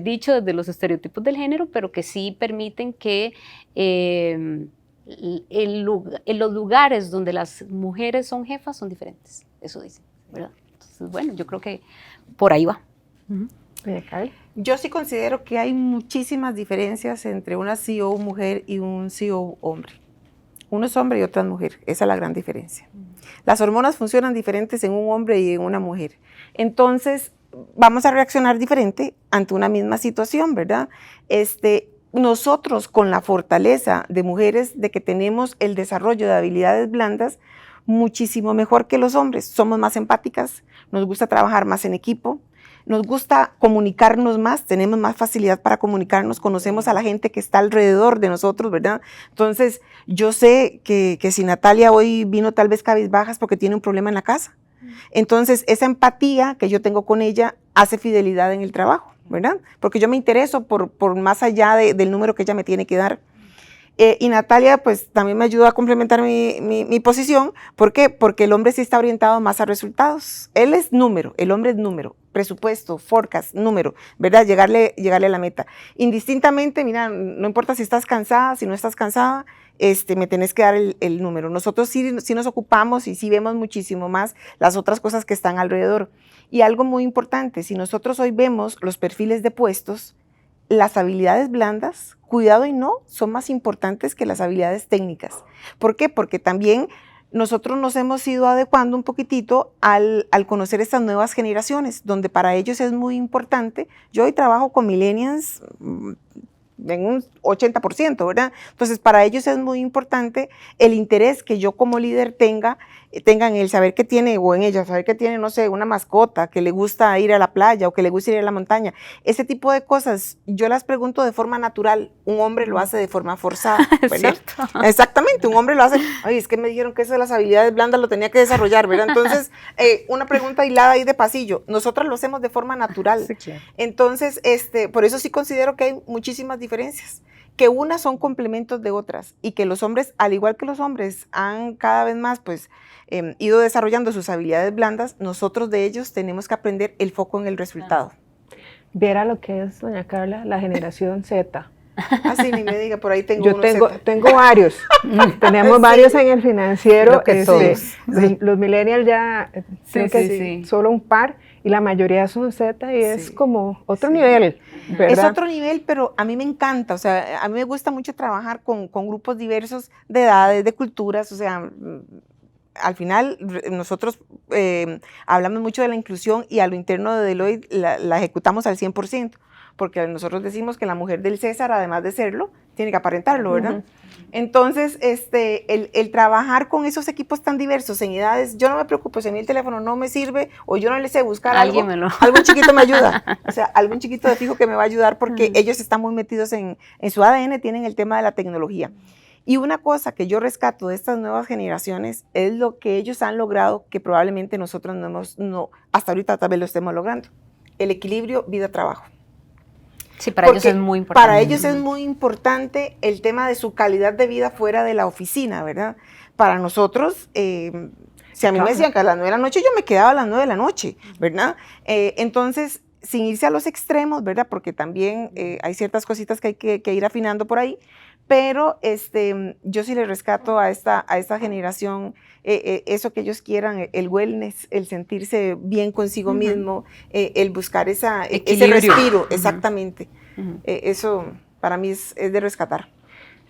dicho desde los estereotipos del género, pero que sí permiten que en los lugares donde las mujeres son jefas son diferentes, eso dicen, ¿verdad? Entonces, bueno, yo creo que por ahí va. Yo sí considero que hay muchísimas diferencias entre una CEO mujer y un CEO hombre. Uno es hombre y otra es mujer, esa es la gran diferencia. Las hormonas funcionan diferentes en un hombre y en una mujer. Entonces, vamos a reaccionar diferente ante una misma situación, ¿verdad? Nosotros con la fortaleza de mujeres, de que tenemos el desarrollo de habilidades blandas, muchísimo mejor que los hombres. Somos más empáticas, nos gusta trabajar más en equipo, nos gusta comunicarnos más, tenemos más facilidad para comunicarnos, conocemos a la gente que está alrededor de nosotros, ¿verdad? Entonces, yo sé que si Natalia hoy vino tal vez cabizbajas porque tiene un problema en la casa. Entonces, esa empatía que yo tengo con ella hace fidelidad en el trabajo, ¿verdad? Porque yo me intereso por más allá del número que ella me tiene que dar. Y Natalia, pues, también me ayudó a complementar mi posición. ¿Por qué? Porque el hombre sí está orientado más a resultados. Él es número, el hombre es número, presupuesto, forecast, número, ¿verdad? Llegarle a la meta. Indistintamente, mira, no importa si estás cansada, si no estás cansada, me tenés que dar el número. Nosotros sí nos ocupamos y sí vemos muchísimo más las otras cosas que están alrededor. Y algo muy importante, si nosotros hoy vemos los perfiles de puestos, las habilidades blandas, cuidado y no, son más importantes que las habilidades técnicas. ¿Por qué? Porque también nosotros nos hemos ido adecuando un poquitito al conocer estas nuevas generaciones, donde para ellos es muy importante. Yo hoy trabajo con millennials en un 80%, ¿verdad? Entonces, para ellos es muy importante el interés que yo como líder tenga tengan el saber que tiene, o en ella, saber que tiene, no sé, una mascota, que le gusta ir a la playa o que le gusta ir a la montaña. Ese tipo de cosas, yo las pregunto de forma natural. Un hombre lo hace de forma forzada, ¿verdad? Exactamente, un hombre lo hace, ay, es que me dijeron que eso de las habilidades blandas lo tenía que desarrollar, ¿verdad? Entonces, una pregunta hilada ahí de pasillo. Nosotros lo hacemos de forma natural. Sí, claro. Entonces, por eso sí considero que hay muchísimas diferencias, que unas son complementos de otras y que los hombres, al igual que los hombres, han cada vez más pues ido desarrollando sus habilidades blandas, nosotros de ellos tenemos que aprender el foco en el resultado. Viera lo que es, doña Carla, la generación Z. Así ni me diga, por ahí tengo Yo unos Z. tengo varios, tenemos Sí. varios en el financiero. Creo que todos. Los millennials ya, creo que sí. solo un par, y la mayoría son Z y es Sí. como otro Sí. nivel, ¿verdad? Es otro nivel, pero a mí me encanta, o sea, a mí me gusta mucho trabajar con grupos diversos de edades, de culturas, o sea, al final nosotros hablamos mucho de la inclusión y a lo interno de Deloitte la ejecutamos al 100%, porque nosotros decimos que la mujer del César, además de serlo, tiene que aparentarlo, ¿verdad? Ujú. Entonces, el trabajar con esos equipos tan diversos en edades, yo no me preocupo, si a mí el teléfono no me sirve o yo no le sé buscar algún chiquito me ayuda, o sea, algún chiquito de fijo que me va a ayudar porque ellos están muy metidos en su ADN, tienen el tema de la tecnología. Y una cosa que yo rescato de estas nuevas generaciones es lo que ellos han logrado que probablemente nosotros hasta ahorita tal vez lo estemos logrando, el equilibrio vida-trabajo. Sí, para ellos es muy importante. Para ellos es muy importante el tema de su calidad de vida fuera de la oficina, ¿verdad? Para nosotros, si a mí me decían que a las 9 de la noche, yo me quedaba a las 9 de la noche, ¿verdad? Entonces, sin irse a los extremos, ¿verdad? Porque también hay ciertas cositas que hay que ir afinando por ahí, pero yo sí le rescato a esta generación eso que ellos quieran, el wellness, el sentirse bien consigo mismo, el buscar ese respiro, exactamente. Eso para mí es de rescatar.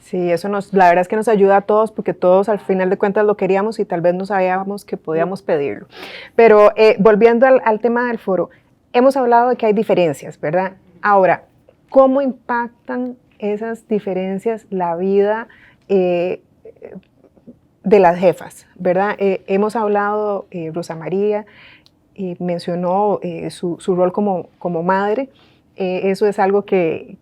Sí, eso la verdad es que nos ayuda a todos porque todos al final de cuentas lo queríamos y tal vez no sabíamos que podíamos pedirlo. Pero volviendo al tema del foro, hemos hablado de que hay diferencias, ¿verdad? Ahora, ¿cómo impactan esas diferencias la vida de las jefas, ¿verdad? Hemos hablado, Rosa María mencionó su rol como madre. Eso es algo que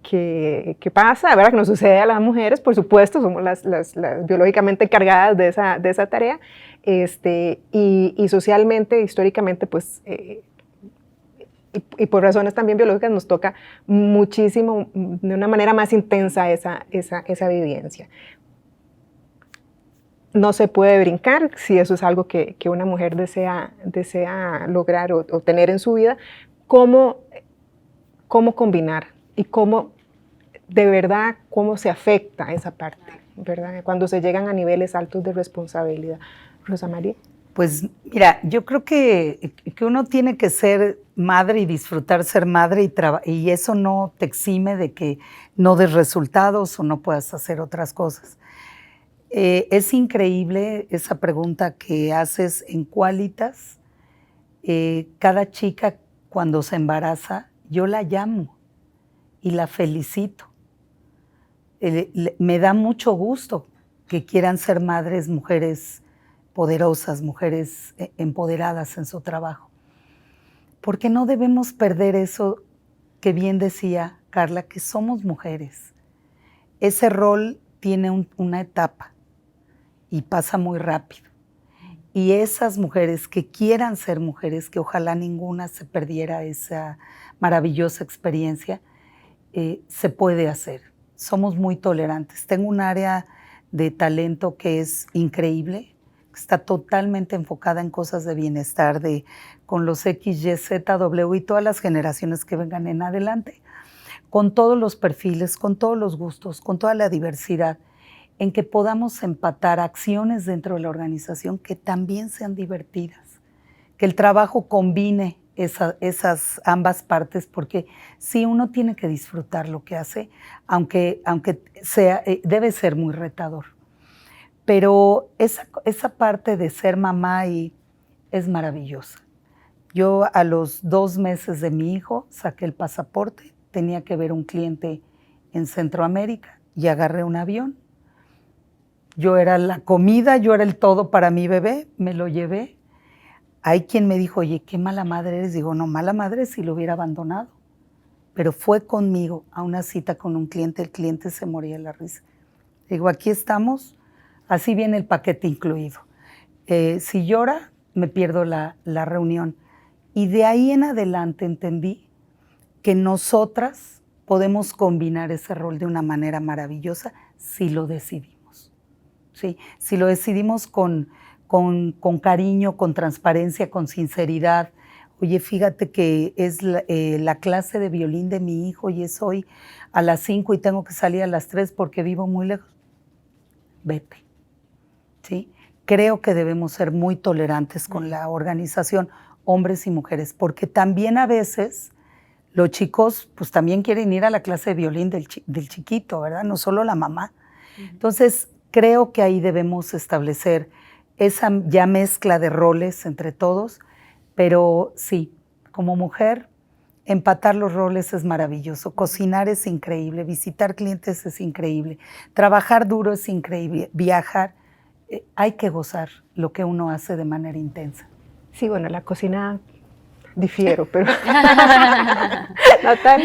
pasa, ¿verdad? Que nos sucede a las mujeres, por supuesto, somos las biológicamente encargadas de esa tarea, y socialmente, históricamente, pues, y por razones también biológicas nos toca muchísimo, de una manera más intensa esa vivencia. No se puede brincar si eso es algo que una mujer desea lograr o tener en su vida. ¿Cómo combinar y cómo se afecta esa parte, ¿verdad? Cuando se llegan a niveles altos de responsabilidad? Rosa María. Pues mira, yo creo que uno tiene que ser madre y disfrutar ser madre y eso no te exime de que no des resultados o no puedas hacer otras cosas. Es increíble esa pregunta que haces en Qualitas. Cada chica cuando se embaraza, yo la llamo y la felicito. Me da mucho gusto que quieran ser madres, mujeres poderosas, mujeres empoderadas en su trabajo. Porque no debemos perder eso que bien decía Carla, que somos mujeres. Ese rol tiene una etapa y pasa muy rápido. Y esas mujeres que quieran ser mujeres, que ojalá ninguna se perdiera esa maravillosa experiencia, se puede hacer. Somos muy tolerantes. Tengo un área de talento que es increíble, que está totalmente enfocada en cosas de bienestar, con los X, Y, Z, W y todas las generaciones que vengan en adelante, con todos los perfiles, con todos los gustos, con toda la diversidad, en que podamos empatar acciones dentro de la organización que también sean divertidas, que el trabajo combine esas ambas partes, porque sí, uno tiene que disfrutar lo que hace, aunque debe ser muy retador. Pero esa parte de ser mamá es maravillosa. Yo a los 2 meses de mi hijo saqué el pasaporte, tenía que ver un cliente en Centroamérica y agarré un avión. Yo era la comida, yo era el todo para mi bebé, me lo llevé. Hay quien me dijo, oye, qué mala madre eres. Digo, no, mala madre si lo hubiera abandonado. Pero fue conmigo a una cita con un cliente, el cliente se moría de la risa. Digo, aquí estamos, así viene el paquete incluido. Si llora, me pierdo la reunión. Y de ahí en adelante entendí que nosotras podemos combinar ese rol de una manera maravillosa si lo decidimos. ¿Sí? Si lo decidimos con cariño, con transparencia, con sinceridad. Oye, fíjate que es la clase de violín de mi hijo y es hoy a las 5 y tengo que salir a las 3 porque vivo muy lejos. Vete. ¿Sí? Creo que debemos ser muy tolerantes con la organización, hombres y mujeres, porque también a veces los chicos pues también quieren ir a la clase de violín del chiquito, ¿verdad? No solo la mamá. Entonces, creo que ahí debemos establecer esa ya mezcla de roles entre todos, pero sí, como mujer, empatar los roles es maravilloso, cocinar es increíble, visitar clientes es increíble, trabajar duro es increíble, viajar, hay que gozar lo que uno hace de manera intensa. Sí, bueno, la cocina difiero, pero... Natal.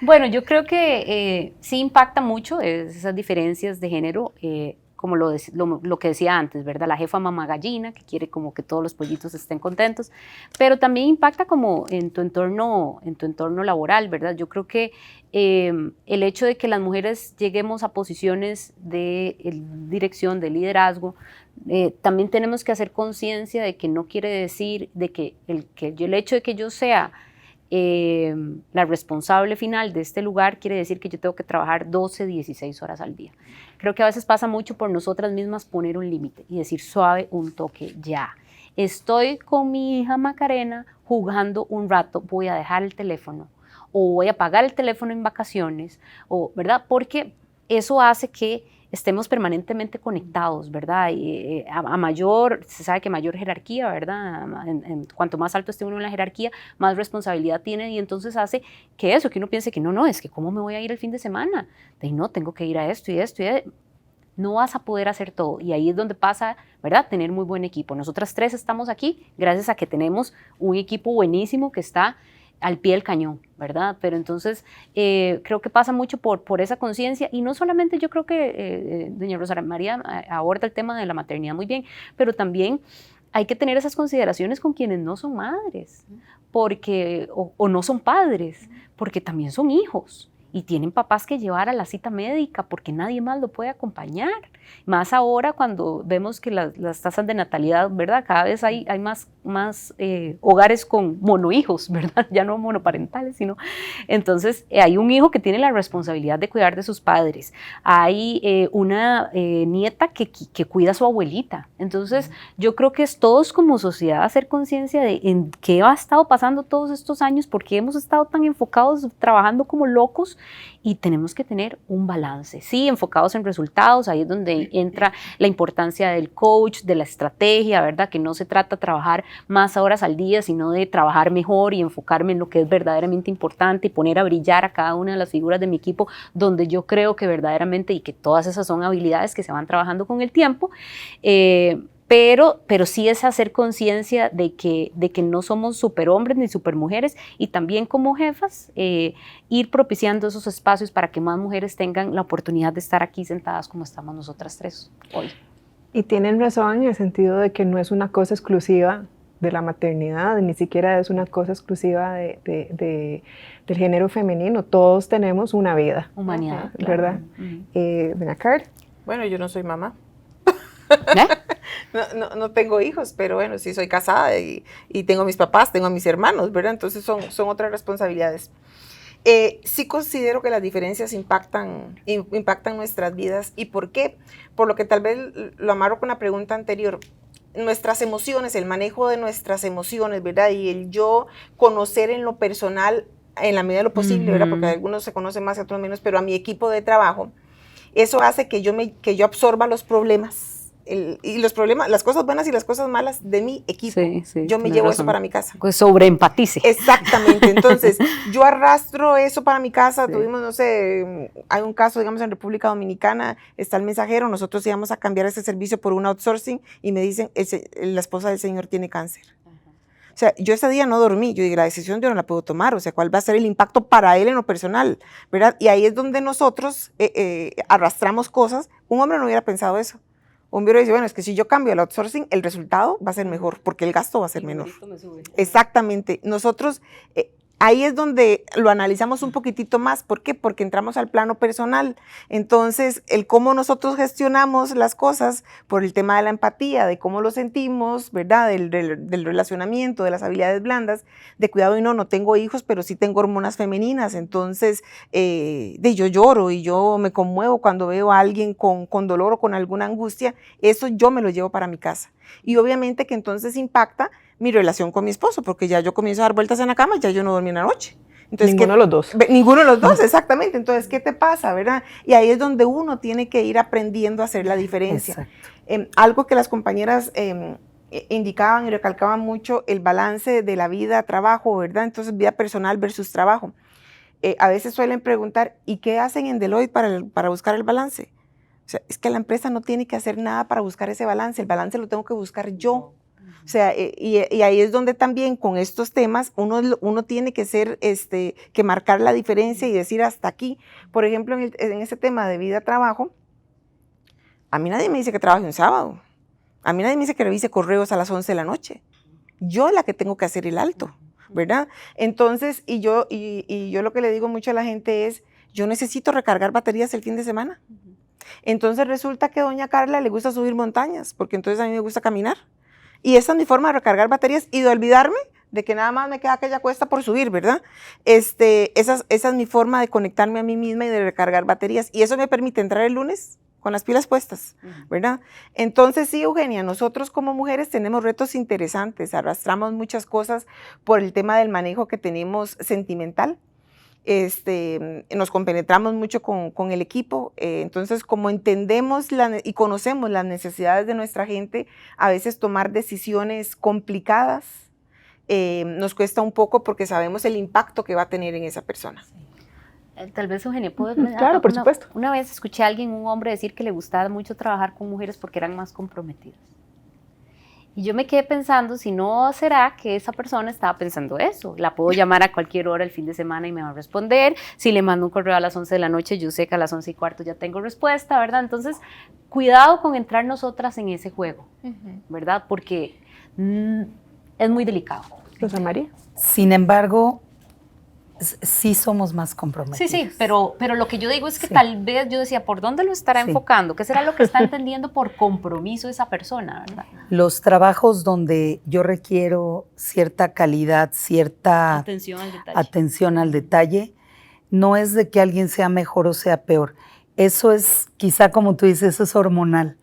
Bueno, yo creo que sí impacta mucho esas diferencias de género, como lo que decía antes, ¿verdad? La jefa mamá gallina, que quiere como que todos los pollitos estén contentos, pero también impacta como en tu entorno laboral, ¿verdad? Yo creo que el hecho de que las mujeres lleguemos a posiciones de dirección, de liderazgo, también tenemos que hacer conciencia de que no quiere decir de que el hecho de que yo sea la responsable final de este lugar quiere decir que yo tengo que trabajar 12, 16 horas al día. Creo que a veces pasa mucho por nosotras mismas poner un límite y decir suave, un toque, ya. Estoy con mi hija Macarena jugando un rato, voy a dejar el teléfono o voy a apagar el teléfono en vacaciones, o, ¿verdad? Porque eso hace que estemos permanentemente conectados, ¿verdad? Y, se sabe que mayor jerarquía, ¿verdad? Cuanto más alto esté uno en la jerarquía, más responsabilidad tiene y entonces hace que uno piense que no, es que ¿cómo me voy a ir el fin de semana? De no, tengo que ir a esto y esto y no vas a poder hacer todo y ahí es donde pasa, ¿verdad? Tener muy buen equipo. Nosotras tres estamos aquí gracias a que tenemos un equipo buenísimo que está al pie del cañón, ¿verdad? Pero entonces creo que pasa mucho por esa conciencia y no solamente yo creo que doña Rosa María aborda el tema de la maternidad muy bien, pero también hay que tener esas consideraciones con quienes no son madres porque, o no son padres, porque también son hijos y tienen papás que llevar a la cita médica porque nadie más lo puede acompañar. Más ahora cuando vemos que las tasas de natalidad, ¿verdad? Cada vez hay más hogares con monohijos, ¿verdad? Ya no monoparentales, sino... Entonces, hay un hijo que tiene la responsabilidad de cuidar de sus padres. Hay una nieta que cuida a su abuelita. Entonces, yo creo que es todos como sociedad hacer conciencia de en qué ha estado pasando todos estos años, por qué hemos estado tan enfocados trabajando como locos y tenemos que tener un balance. Sí, enfocados en resultados, ahí es donde entra la importancia del coach, de la estrategia, ¿verdad? Que no se trata de trabajar más horas al día, sino de trabajar mejor y enfocarme en lo que es verdaderamente importante y poner a brillar a cada una de las figuras de mi equipo donde yo creo que verdaderamente y que todas esas son habilidades que se van trabajando con el tiempo. Pero sí es hacer conciencia de que no somos superhombres ni supermujeres y también como jefas ir propiciando esos espacios para que más mujeres tengan la oportunidad de estar aquí sentadas como estamos nosotras tres hoy. Y tienen razón en el sentido de que no es una cosa exclusiva de la maternidad, ni siquiera es una cosa exclusiva del género femenino. Todos tenemos una vida. Humanidad. ¿Verdad? Doña Carl. Bueno, yo no soy mamá. ¿Eh? No tengo hijos, pero bueno, sí soy casada y tengo a mis papás, tengo a mis hermanos, ¿verdad? Entonces son otras responsabilidades. Sí considero que las diferencias impactan nuestras vidas. ¿Y por qué? Por lo que tal vez lo amarro con la pregunta anterior. Nuestras emociones, el manejo de nuestras emociones, ¿verdad? Y el yo conocer en lo personal, en la medida de lo posible, ¿verdad? Porque algunos se conocen más y otros menos, pero a mi equipo de trabajo, eso hace que yo absorba los problemas y los problemas, las cosas buenas y las cosas malas de mi equipo. Yo me llevo eso para mi casa. Pues sobreempatice. Exactamente, entonces yo arrastro eso para mi casa. Tuvimos, no sé, hay un caso, digamos, en República Dominicana, está el mensajero, nosotros íbamos a cambiar ese servicio por un outsourcing y me dicen, la esposa del señor tiene cáncer. O sea, yo ese día no dormí, yo dije, la decisión yo no la puedo tomar, o sea, ¿cuál va a ser el impacto para él en lo personal? ¿Verdad? Y ahí es donde nosotros arrastramos cosas. Un hombre no hubiera pensado eso. Un hombre dice, bueno, es que si yo cambio el outsourcing, el resultado va a ser mejor, porque el gasto va a ser menor. Exactamente. Nosotros, ahí es donde lo analizamos un poquitito más. ¿Por qué? Porque entramos al plano personal. Entonces, el cómo nosotros gestionamos las cosas por el tema de la empatía, de cómo lo sentimos, ¿verdad? Del relacionamiento, de las habilidades blandas, de cuidado y no tengo hijos, pero sí tengo hormonas femeninas. Entonces, yo lloro y yo me conmuevo cuando veo a alguien con dolor o con alguna angustia. Eso yo me lo llevo para mi casa. Y obviamente que entonces impacta mi relación con mi esposo, porque ya yo comienzo a dar vueltas en la cama, ya yo no dormí en la noche. Entonces, ninguno de los dos. Ninguno de los dos, exactamente. Entonces, ¿qué te pasa, verdad? Y ahí es donde uno tiene que ir aprendiendo a hacer la diferencia. Algo que las compañeras indicaban y recalcaban mucho, el balance de la vida, trabajo, ¿verdad? Entonces, vida personal versus trabajo. A veces suelen preguntar, ¿y qué hacen en Deloitte para buscar el balance? O sea, es que la empresa no tiene que hacer nada para buscar ese balance, el balance lo tengo que buscar yo. O sea, y ahí es donde también con estos temas uno tiene que que marcar la diferencia y decir hasta aquí. Por ejemplo, en ese tema de vida-trabajo, a mí nadie me dice que trabaje un sábado. A mí nadie me dice que revise correos a las 11 de la noche. Yo la que tengo que hacer el alto, ¿verdad? Entonces, y yo lo que le digo mucho a la gente es, yo necesito recargar baterías el fin de semana. Entonces resulta que a doña Carla le gusta subir montañas, porque entonces a mí me gusta caminar. Y esa es mi forma de recargar baterías y de olvidarme de que nada más me queda aquella cuesta por subir, ¿verdad? Esa es mi forma de conectarme a mí misma y de recargar baterías. Y eso me permite entrar el lunes con las pilas puestas, ¿verdad? Entonces sí, Eugenia, nosotros como mujeres tenemos retos interesantes, arrastramos muchas cosas por el tema del manejo que tenemos sentimental. Nos compenetramos mucho con el equipo, entonces como entendemos y conocemos las necesidades de nuestra gente, a veces tomar decisiones complicadas nos cuesta un poco porque sabemos el impacto que va a tener en esa persona. Tal vez, Eugenia, ¿puedo? Claro, por supuesto. Una vez escuché a un hombre decir que le gustaba mucho trabajar con mujeres porque eran más comprometidas. Y yo me quedé pensando, si no será que esa persona estaba pensando eso. La puedo llamar a cualquier hora el fin de semana y me va a responder. Si le mando un correo a las 11 de la noche, yo sé que a las 11:15 ya tengo respuesta, ¿verdad? Entonces, cuidado con entrar nosotras en ese juego, ¿verdad? Porque es muy delicado. Rosa María. Sin embargo, sí somos más comprometidos. Sí, pero lo que yo digo es que tal vez yo decía, ¿por dónde lo estará enfocando? ¿Qué será lo que está entendiendo por compromiso esa persona, verdad? Los trabajos donde yo requiero cierta calidad, cierta atención al detalle, no es de que alguien sea mejor o sea peor. Eso es, quizá como tú dices, eso es hormonal.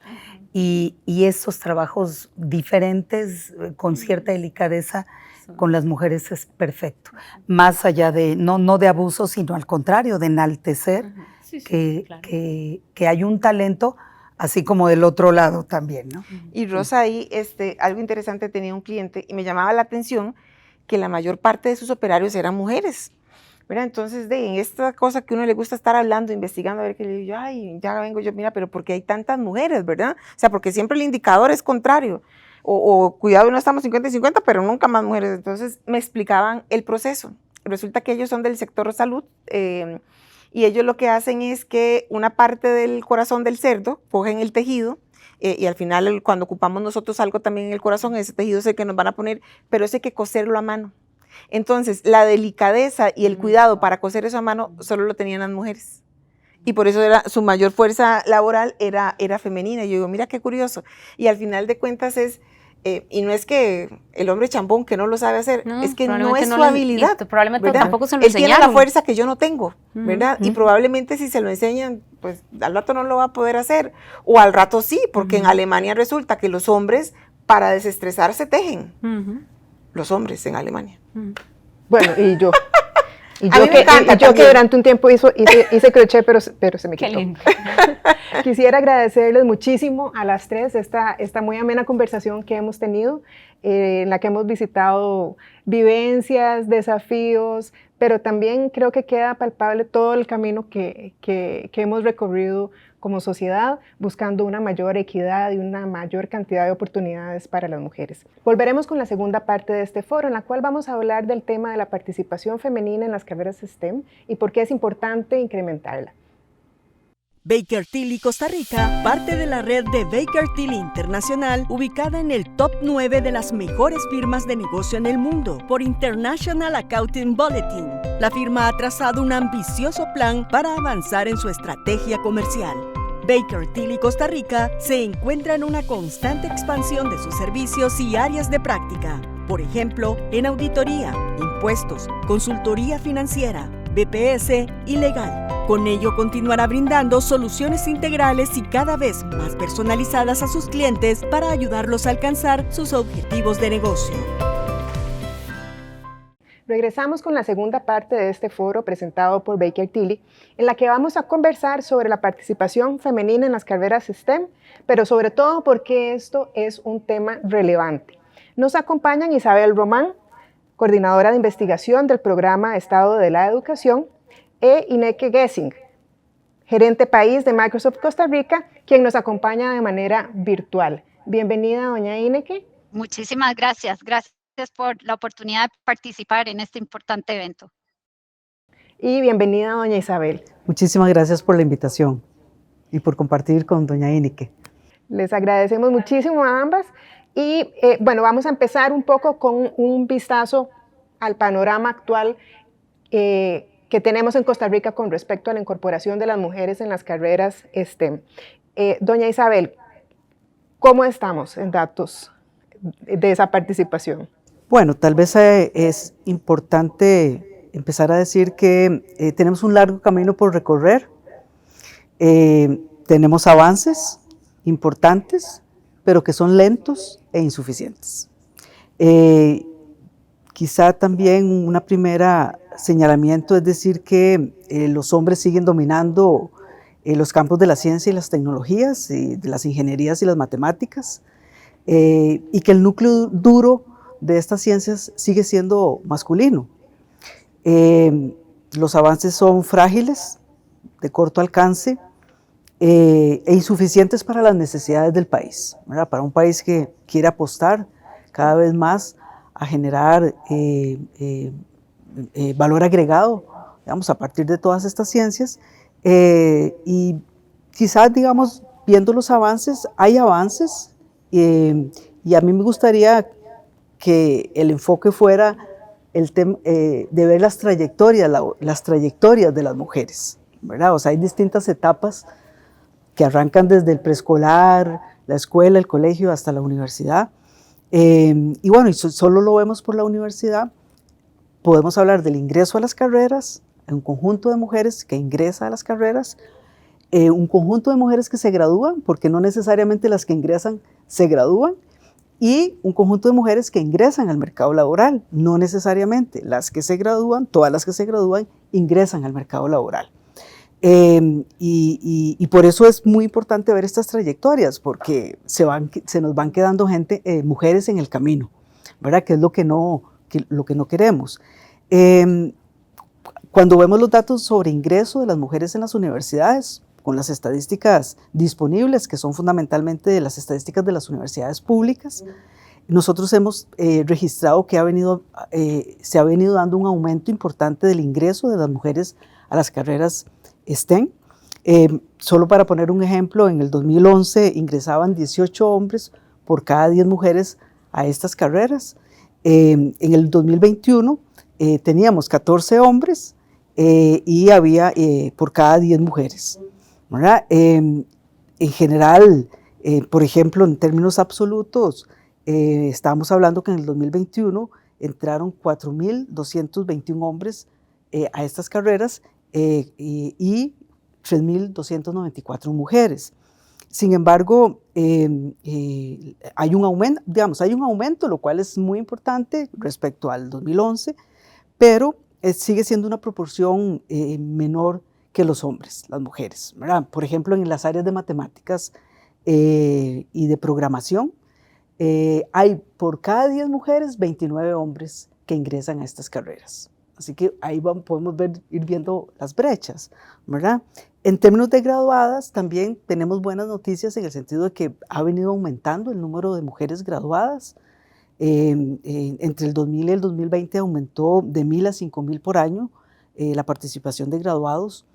Y esos trabajos diferentes, con cierta delicadeza, con las mujeres es perfecto. Más allá de, no de abuso, sino al contrario, de enaltecer que hay un talento, así como del otro lado también, ¿no? Y Rosa, ahí algo interesante, tenía un cliente y me llamaba la atención que la mayor parte de sus operarios eran mujeres, ¿verdad? Entonces, en esta cosa que uno le gusta estar hablando, investigando, a ver qué le digo yo, ay, ya vengo yo, mira, pero ¿por qué hay tantas mujeres, verdad? O sea, porque siempre el indicador es contrario. O cuidado, no estamos 50 y 50, pero nunca más mujeres. Entonces me explicaban el proceso. Resulta que ellos son del sector salud y ellos lo que hacen es que una parte del corazón del cerdo cogen el tejido y al final cuando ocupamos nosotros algo también en el corazón, ese tejido es el que nos van a poner, pero eso hay que coserlo a mano. Entonces la delicadeza y el cuidado para coser eso a mano solo lo tenían las mujeres. Y por eso su mayor fuerza laboral era femenina. Y yo digo, mira qué curioso. Y al final de cuentas y no es que el hombre chambón que no lo sabe hacer, es que no es su habilidad. Probablemente ¿verdad? tampoco se lo enseñaron. Él tiene la fuerza que yo no tengo, ¿verdad? Y probablemente si se lo enseñan, pues al rato no lo va a poder hacer. O al rato sí, porque en Alemania resulta que los hombres para desestresarse tejen. Los hombres en Alemania. Bueno, y yo. Y A mí me encanta yo que también. durante un tiempo hice crochet, pero se me Qué quitó. lindo. Quisiera agradecerles muchísimo a las tres esta muy amena conversación que hemos tenido, en la que hemos visitado vivencias, desafíos, pero también creo que queda palpable todo el camino que hemos recorrido como sociedad, buscando una mayor equidad y una mayor cantidad de oportunidades para las mujeres. Volveremos con la segunda parte de este foro, en la cual vamos a hablar del tema de la participación femenina en las carreras STEM y por qué es importante incrementarla. Baker Tilly Costa Rica, parte de la red de Baker Tilly Internacional, ubicada en el top 9 de las mejores firmas de negocio en el mundo por International Accounting Bulletin. La firma ha trazado un ambicioso plan para avanzar en su estrategia comercial. Baker Tilly Costa Rica se encuentra en una constante expansión de sus servicios y áreas de práctica. Por ejemplo, en auditoría, impuestos, consultoría financiera, BPS y legal. Con ello continuará brindando soluciones integrales y cada vez más personalizadas a sus clientes para ayudarlos a alcanzar sus objetivos de negocio. Regresamos con la segunda parte de este foro presentado por Baker Tilly, en la que vamos a conversar sobre la participación femenina en las carreras STEM, pero sobre todo porque esto es un tema relevante. Nos acompañan Isabel Román, coordinadora de investigación del programa Estado de la Educación, e Ineke Gessing, gerente país de Microsoft Costa Rica, quien nos acompaña de manera virtual. Bienvenida, doña Ineke. Muchísimas gracias. Gracias por la oportunidad de participar en este importante evento. Y bienvenida, doña Isabel. Muchísimas gracias por la invitación y por compartir con doña Ineke. Les agradecemos muchísimo a ambas. Y bueno, vamos a empezar un poco con un vistazo al panorama actual que tenemos en Costa Rica con respecto a la incorporación de las mujeres en las carreras STEM. Doña Isabel, ¿cómo estamos en datos de esa participación? Bueno, tal vez es importante empezar a decir que tenemos un largo camino por recorrer. Tenemos avances importantes, pero que son lentos e insuficientes. Quizá también una primera señalamiento es decir que los hombres siguen dominando los campos de la ciencia y las tecnologías, de las ingenierías y las matemáticas, y que el núcleo duro de estas ciencias sigue siendo masculino. Los avances son frágiles, de corto alcance, e insuficientes para las necesidades del país, ¿verdad? Para un país que quiere apostar cada vez más a generar valor agregado, digamos, a partir de todas estas ciencias, y quizás, digamos, viendo los avances, hay avances, y a mí me gustaría que el enfoque fuera el tema de ver las trayectorias de las mujeres, ¿verdad? O sea, hay distintas etapas que arrancan desde el preescolar, la escuela, el colegio, hasta la universidad. Y bueno, y solo lo vemos por la universidad. Podemos hablar del ingreso a las carreras, un conjunto de mujeres que ingresa a las carreras, un conjunto de mujeres que se gradúan, porque no necesariamente las que ingresan se gradúan, y un conjunto de mujeres que ingresan al mercado laboral, no necesariamente las que se gradúan, todas las que se gradúan ingresan al mercado laboral. Y por eso es muy importante ver estas trayectorias, porque se nos van quedando mujeres en el camino, ¿verdad? Que es lo que no queremos. Cuando vemos los datos sobre ingreso de las mujeres en las universidades, con las estadísticas disponibles, que son fundamentalmente de las estadísticas de las universidades públicas, nosotros hemos registrado que se ha venido dando un aumento importante del ingreso de las mujeres a las carreras STEM. Solo para poner un ejemplo, en el 2011 ingresaban 18 hombres por cada 10 mujeres a estas carreras. En el 2021 teníamos 14 hombres y había por cada 10 mujeres, ¿verdad? En general, por ejemplo, en términos absolutos, estábamos hablando que en el 2021 entraron 4.221 hombres a estas carreras y 3.294 mujeres. Sin embargo, hay un aumento, lo cual es muy importante respecto al 2011, pero sigue siendo una proporción menor que los hombres, las mujeres, ¿verdad? Por ejemplo, en las áreas de matemáticas y de programación, hay por cada 10 mujeres, 29 hombres que ingresan a estas carreras. Así que ahí podemos ir viendo las brechas, ¿verdad? En términos de graduadas, también tenemos buenas noticias en el sentido de que ha venido aumentando el número de mujeres graduadas. Entre el 2000 y el 2020 aumentó de 1.000 a 5.000 por año la participación de graduados.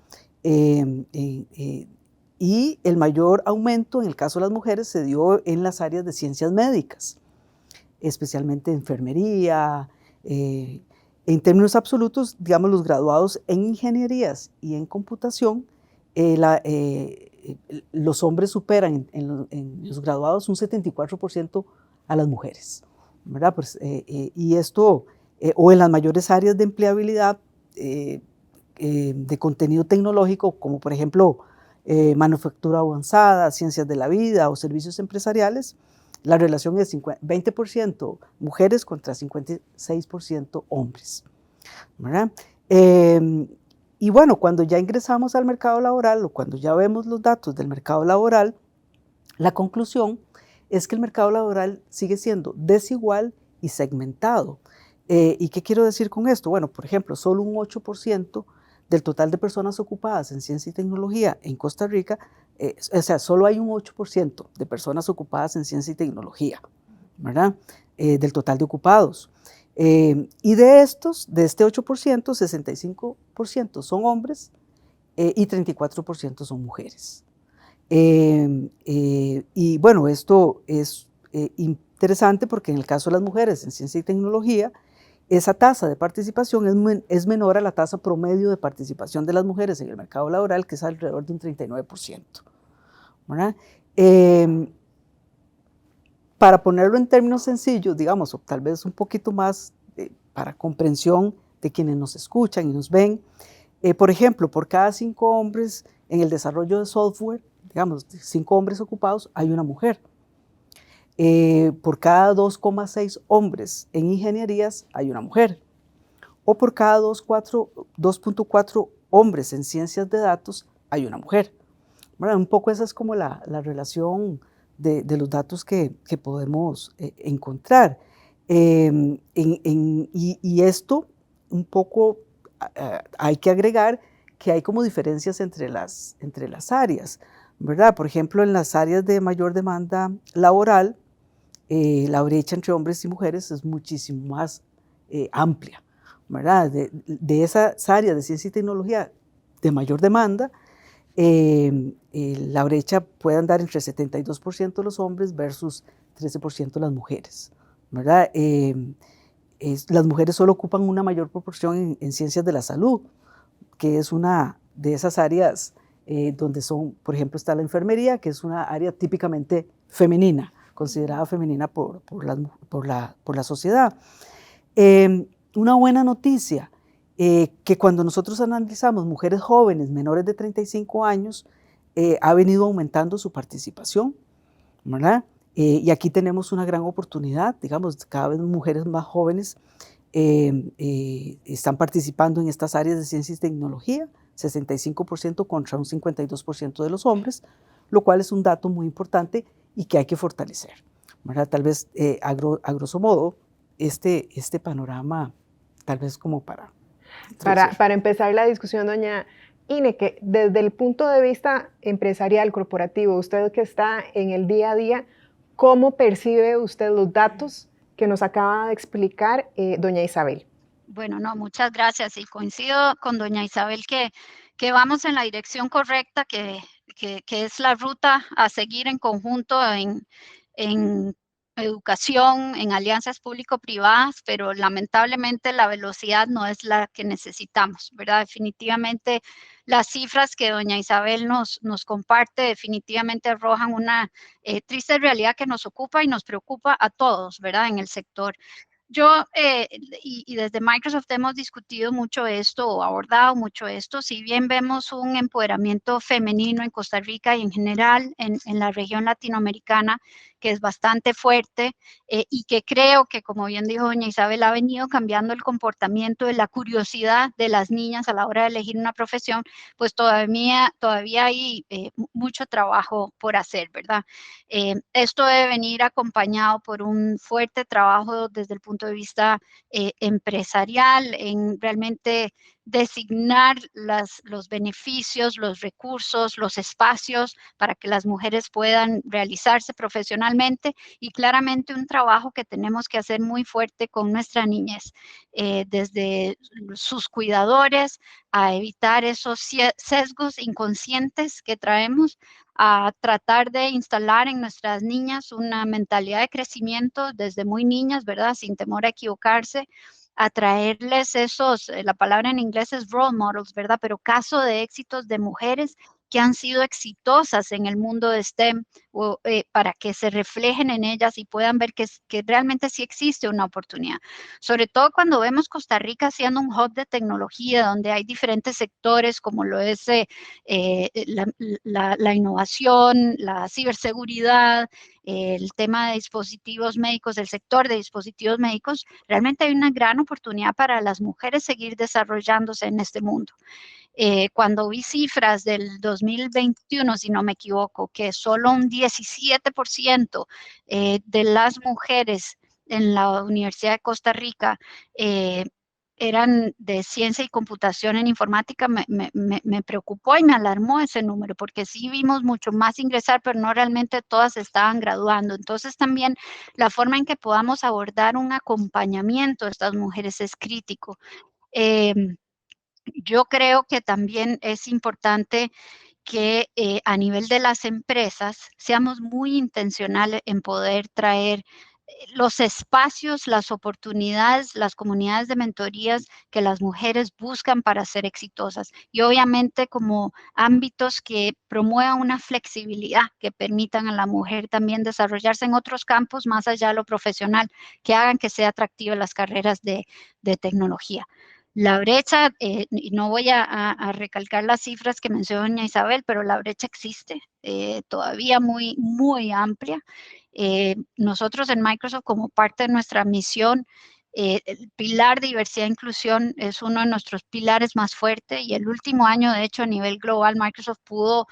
Y el mayor aumento en el caso de las mujeres se dio en las áreas de ciencias médicas, especialmente enfermería. En términos absolutos, digamos, los graduados en ingenierías y en computación, los hombres superan en los graduados un 74% a las mujeres, ¿verdad? Pues, y esto, o en las mayores áreas de empleabilidad de contenido tecnológico, como por ejemplo manufactura avanzada, ciencias de la vida o servicios empresariales, la relación es 20% mujeres contra 56% hombres, ¿verdad? Y bueno, cuando ya ingresamos al mercado laboral o cuando ya vemos los datos del mercado laboral, la conclusión es que el mercado laboral sigue siendo desigual y segmentado. ¿Y qué quiero decir con esto? Bueno, por ejemplo, solo un 8% del total de personas ocupadas en ciencia y tecnología en Costa Rica, o sea, solo hay un 8% de personas ocupadas en ciencia y tecnología, ¿verdad? Del total de ocupados. Y de este 8%, 65% son hombres y 34% son mujeres. Y bueno, esto es interesante porque en el caso de las mujeres en ciencia y tecnología, esa tasa de participación es menor a la tasa promedio de participación de las mujeres en el mercado laboral, que es alrededor de un 39%, ¿verdad? Para ponerlo en términos sencillos, digamos, o tal vez un poquito más para comprensión de quienes nos escuchan y nos ven, por ejemplo, por cada 5 hombres en el desarrollo de software, digamos, 5 hombres ocupados, hay una mujer. Por cada 2,6 hombres en ingenierías hay una mujer, o por cada 2,4 hombres en ciencias de datos hay una mujer. Bueno, un poco esa es como la relación de los datos que podemos encontrar. Y esto un poco hay que agregar que hay como diferencias entre las áreas, ¿verdad? Por ejemplo, en las áreas de mayor demanda laboral, la brecha entre hombres y mujeres es muchísimo más amplia, ¿verdad? De esas áreas de ciencia y tecnología de mayor demanda, la brecha puede andar entre 72% los hombres versus 13% las mujeres, ¿verdad? Las mujeres solo ocupan una mayor proporción en ciencias de la salud, que es una de esas áreas donde son, por ejemplo, está la enfermería, que es una área típicamente femenina, considerada femenina por la sociedad. Una buena noticia, que cuando nosotros analizamos mujeres jóvenes menores de 35 años, ha venido aumentando su participación, ¿verdad? Y aquí tenemos una gran oportunidad, digamos, cada vez mujeres más jóvenes están participando en estas áreas de ciencia y tecnología, 65% contra un 52% de los hombres, lo cual es un dato muy importante y que hay que fortalecer, ¿verdad? Tal vez, a grosso modo, este panorama, tal vez como para empezar la discusión, doña Ine, que desde el punto de vista empresarial, corporativo, usted que está en el día a día, ¿cómo percibe usted los datos que nos acaba de explicar doña Isabel? Bueno, no, muchas gracias y coincido con doña Isabel que vamos en la dirección correcta, que es la ruta a seguir en conjunto en educación, en alianzas público-privadas, pero lamentablemente la velocidad no es la que necesitamos, ¿verdad? Definitivamente las cifras que doña Isabel nos comparte definitivamente arrojan una triste realidad que nos ocupa y nos preocupa a todos, ¿verdad? En el sector. Yo, y desde Microsoft hemos discutido mucho esto o abordado mucho esto, si bien vemos un empoderamiento femenino en Costa Rica y en general en la región latinoamericana, que es bastante fuerte y que creo que, como bien dijo doña Isabel, ha venido cambiando el comportamiento de la curiosidad de las niñas a la hora de elegir una profesión, pues todavía hay mucho trabajo por hacer, ¿verdad? Esto debe venir acompañado por un fuerte trabajo desde el punto de vista empresarial, en realmente designar los beneficios, los recursos, los espacios para que las mujeres puedan realizarse profesionalmente y claramente un trabajo que tenemos que hacer muy fuerte con nuestra niñez, desde sus cuidadores a evitar esos sesgos inconscientes que traemos, a tratar de instalar en nuestras niñas una mentalidad de crecimiento desde muy niñas, ¿verdad? Sin temor a equivocarse, a traerles esos, la palabra en inglés es role models, ¿verdad? Pero caso de éxitos de mujeres que han sido exitosas en el mundo de STEM para que se reflejen en ellas y puedan ver que realmente sí existe una oportunidad. Sobre todo cuando vemos Costa Rica siendo un hub de tecnología, donde hay diferentes sectores como lo es la innovación, la ciberseguridad, el tema de dispositivos médicos, el sector de dispositivos médicos, realmente hay una gran oportunidad para las mujeres seguir desarrollándose en este mundo. Cuando vi cifras del 2021, si no me equivoco, que solo un 17% de las mujeres en la Universidad de Costa Rica eran de ciencia y computación en informática, me preocupó y me alarmó ese número, porque sí vimos mucho más ingresar, pero no realmente todas estaban graduando. Entonces también la forma en que podamos abordar un acompañamiento de estas mujeres es crítico. Yo creo que también es importante que a nivel de las empresas seamos muy intencionales en poder traer los espacios, las oportunidades, las comunidades de mentorías que las mujeres buscan para ser exitosas. Y obviamente como ámbitos que promuevan una flexibilidad, que permitan a la mujer también desarrollarse en otros campos más allá de lo profesional, que hagan que sea atractivas las carreras de tecnología. La brecha, y no voy a recalcar las cifras que mencionó doña Isabel, pero la brecha existe, todavía muy, muy amplia. Nosotros en Microsoft, como parte de nuestra misión, el pilar de diversidad e inclusión es uno de nuestros pilares más fuertes y el último año, de hecho, a nivel global, Microsoft pudo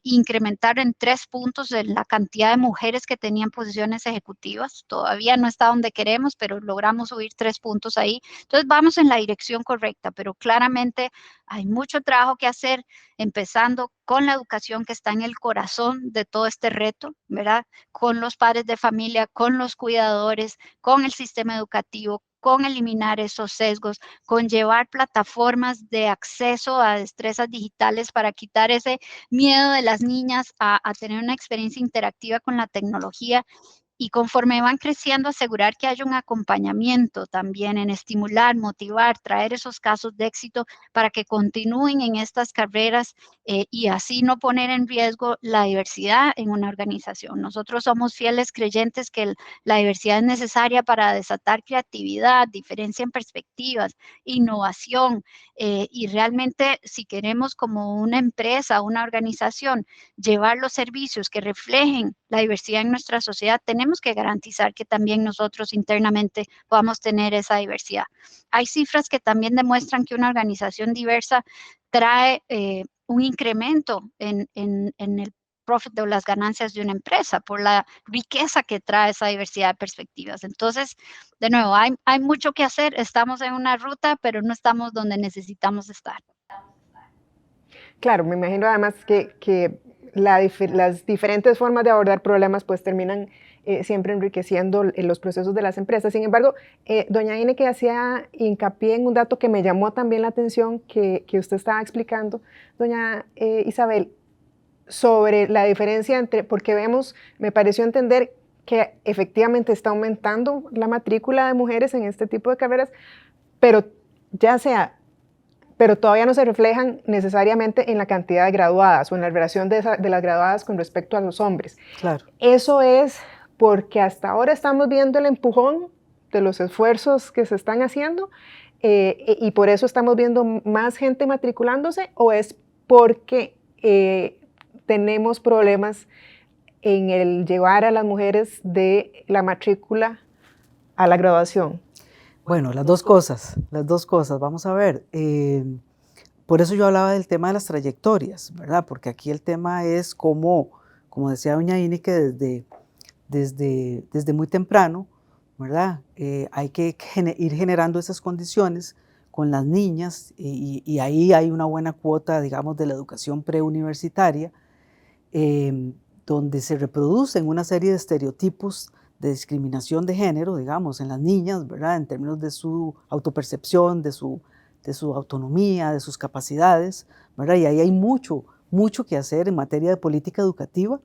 incrementar en 3 puntos la cantidad de mujeres que tenían posiciones ejecutivas. Todavía no está donde queremos, pero logramos subir 3 puntos ahí. Entonces vamos en la dirección correcta, pero claramente hay mucho trabajo que hacer, empezando con la educación que está en el corazón de todo este reto, ¿verdad? Con los padres de familia, con los cuidadores, con el sistema educativo, con eliminar esos sesgos, con llevar plataformas de acceso a destrezas digitales para quitar ese miedo de las niñas a tener una experiencia interactiva con la tecnología. Y conforme van creciendo, asegurar que haya un acompañamiento también en estimular, motivar, traer esos casos de éxito para que continúen en estas carreras y así no poner en riesgo la diversidad en una organización. Nosotros somos fieles creyentes que la diversidad es necesaria para desatar creatividad, diferencia en perspectivas, innovación y realmente si queremos como una empresa, una organización, llevar los servicios que reflejen la diversidad en nuestra sociedad, tenemos que garantizar que también nosotros internamente podamos tener esa diversidad. Hay cifras que también demuestran que una organización diversa trae un incremento en el profit o las ganancias de una empresa por la riqueza que trae esa diversidad de perspectivas. Entonces, de nuevo, hay mucho que hacer, estamos en una ruta, pero no estamos donde necesitamos estar. Claro, me imagino además que las diferentes formas de abordar problemas pues terminan siempre enriqueciendo los procesos de las empresas. Sin embargo, doña Ine, que hacía hincapié en un dato que me llamó también la atención que usted estaba explicando, doña Isabel, sobre la diferencia entre, porque vemos, me pareció entender que efectivamente está aumentando la matrícula de mujeres en este tipo de carreras, pero pero todavía no se reflejan necesariamente en la cantidad de graduadas o en la relación de las graduadas con respecto a los hombres. Claro. Eso es porque hasta ahora estamos viendo el empujón de los esfuerzos que se están haciendo y por eso estamos viendo más gente matriculándose, o es porque tenemos problemas en el llevar a las mujeres de la matrícula a la graduación? Bueno, las dos cosas, vamos a ver. Por eso yo hablaba del tema de las trayectorias, ¿verdad? Porque aquí el tema es como decía doña Ini, que desde muy temprano, ¿verdad? Hay que ir generando esas condiciones con las niñas y ahí hay una buena cuota, digamos, de la educación preuniversitaria, donde se reproducen una serie de estereotipos de discriminación de género, digamos, en las niñas, ¿verdad? En términos de su autopercepción, de su autonomía, de sus capacidades, ¿verdad? Y ahí hay mucho que hacer en materia de política educativa,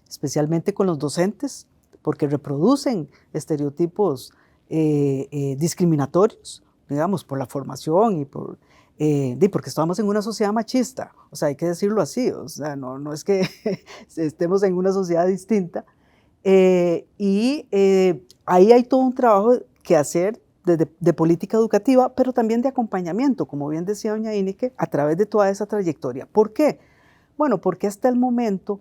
especialmente con los docentes, porque reproducen estereotipos discriminatorios, digamos, por la formación y porque estamos en una sociedad machista, o sea, hay que decirlo así, o sea, no es que estemos en una sociedad distinta, ahí hay todo un trabajo que hacer de política educativa, pero también de acompañamiento, como bien decía doña Inike, a través de toda esa trayectoria. ¿Por qué? Bueno, porque hasta el momento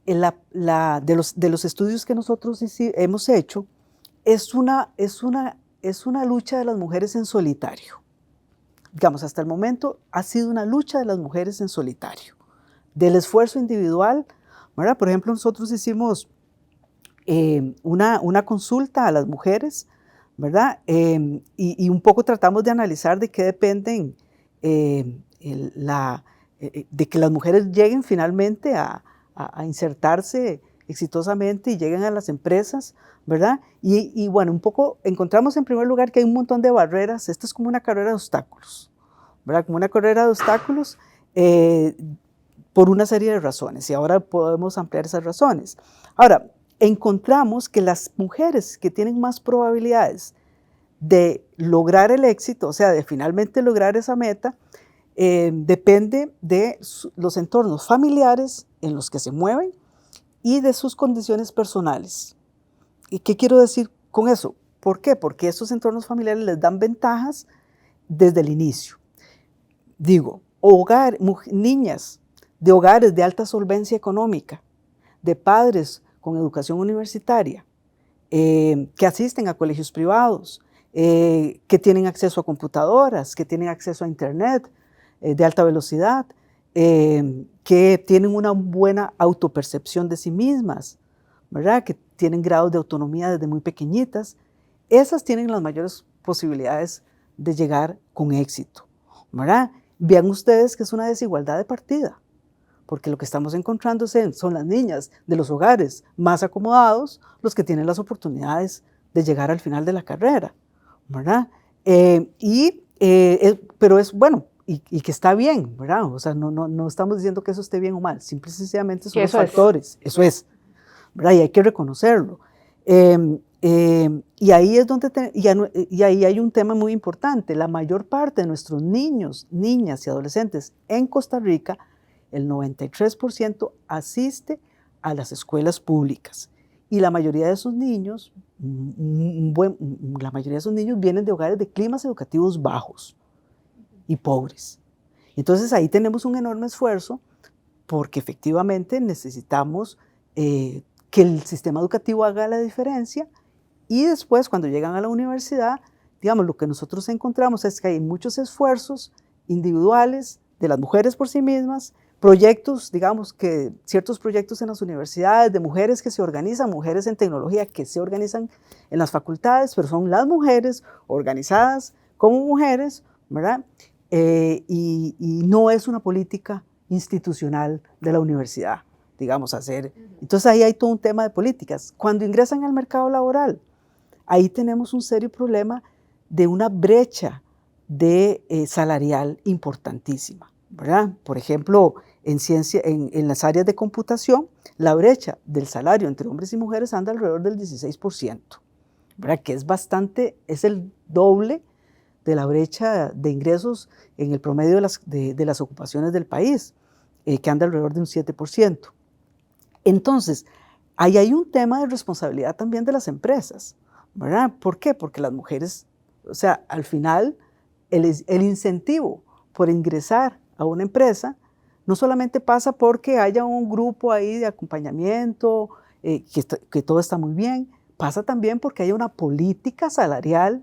de los estudios que nosotros hemos hecho, es una lucha de las mujeres en solitario. Digamos, hasta el momento ha sido una lucha de las mujeres en solitario, del esfuerzo individual, ¿verdad? Por ejemplo, nosotros hicimos una consulta a las mujeres, ¿verdad? Y un poco tratamos de analizar de qué dependen de que las mujeres lleguen finalmente a insertarse exitosamente y lleguen a las empresas, ¿verdad? Y bueno, un poco encontramos en primer lugar que hay un montón de barreras. Esto es como una carrera de obstáculos, ¿verdad? Como una carrera de obstáculos por una serie de razones, y ahora podemos ampliar esas razones. Ahora, encontramos que las mujeres que tienen más probabilidades de lograr el éxito, o sea, de finalmente lograr esa meta, depende de los entornos familiares en los que se mueven y de sus condiciones personales. ¿Y qué quiero decir con eso? ¿Por qué? Porque esos entornos familiares les dan ventajas desde el inicio. Digo, niñas de hogares de alta solvencia económica, de padres con educación universitaria, que asisten a colegios privados, que tienen acceso a computadoras, que tienen acceso a internet de alta velocidad, que tienen una buena autopercepción de sí mismas, ¿verdad? Que tienen grados de autonomía desde muy pequeñitas, esas tienen las mayores posibilidades de llegar con éxito, ¿verdad? Vean ustedes que es una desigualdad de partida, porque lo que estamos encontrando son las niñas de los hogares más acomodados los que tienen las oportunidades de llegar al final de la carrera, ¿verdad? Pero es bueno, y que está bien, ¿verdad? O sea, no estamos diciendo que eso esté bien o mal, simple y sencillamente son los factores, eso es, ¿verdad? Y hay que reconocerlo. Y ahí es donde y ahí hay un tema muy importante. La mayor parte de nuestros niños, niñas y adolescentes en Costa Rica, el 93% asiste a las escuelas públicas. Y la mayoría de esos niños, vienen de hogares de climas educativos bajos y pobres. Entonces ahí tenemos un enorme esfuerzo porque efectivamente necesitamos que el sistema educativo haga la diferencia y después cuando llegan a la universidad, digamos, lo que nosotros encontramos es que hay muchos esfuerzos individuales de las mujeres por sí mismas, proyectos, digamos que ciertos proyectos en las universidades de mujeres que se organizan, mujeres en tecnología que se organizan en las facultades, pero son las mujeres organizadas como mujeres, ¿verdad? Y no es una política institucional de la universidad, digamos, hacer. Entonces ahí hay todo un tema de políticas. Cuando ingresan al mercado laboral, ahí tenemos un serio problema de una brecha salarial importantísima, ¿verdad? Por ejemplo, en las áreas de computación, la brecha del salario entre hombres y mujeres anda alrededor del 16%, ¿verdad? Que es el doble de la brecha de ingresos en el promedio de las ocupaciones del país, que anda alrededor de un 7%. Entonces, ahí hay un tema de responsabilidad también de las empresas, ¿verdad? ¿Por qué? Porque las mujeres, o sea, al final, el incentivo por ingresar a una empresa no solamente pasa porque haya un grupo ahí de acompañamiento que todo está muy bien. Pasa también porque hay una política salarial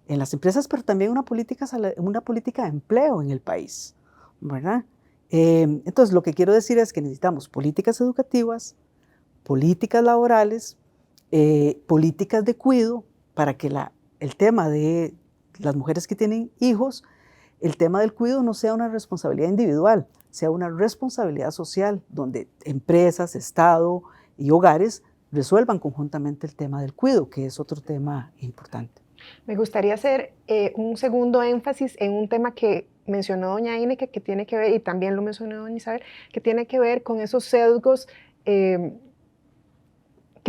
en las empresas, pero también una política de empleo en el país, ¿verdad? Entonces, lo que quiero decir es que necesitamos políticas educativas, políticas laborales, políticas de cuidado, para que el tema de las mujeres que tienen hijos, el tema del cuidado no sea una responsabilidad individual, sea una responsabilidad social, donde empresas, Estado y hogares resuelvan conjuntamente el tema del cuidado, que es otro tema importante. Me gustaría hacer un segundo énfasis en un tema que mencionó doña Ine, que tiene que ver, y también lo mencionó doña Isabel, que tiene que ver con esos sesgos que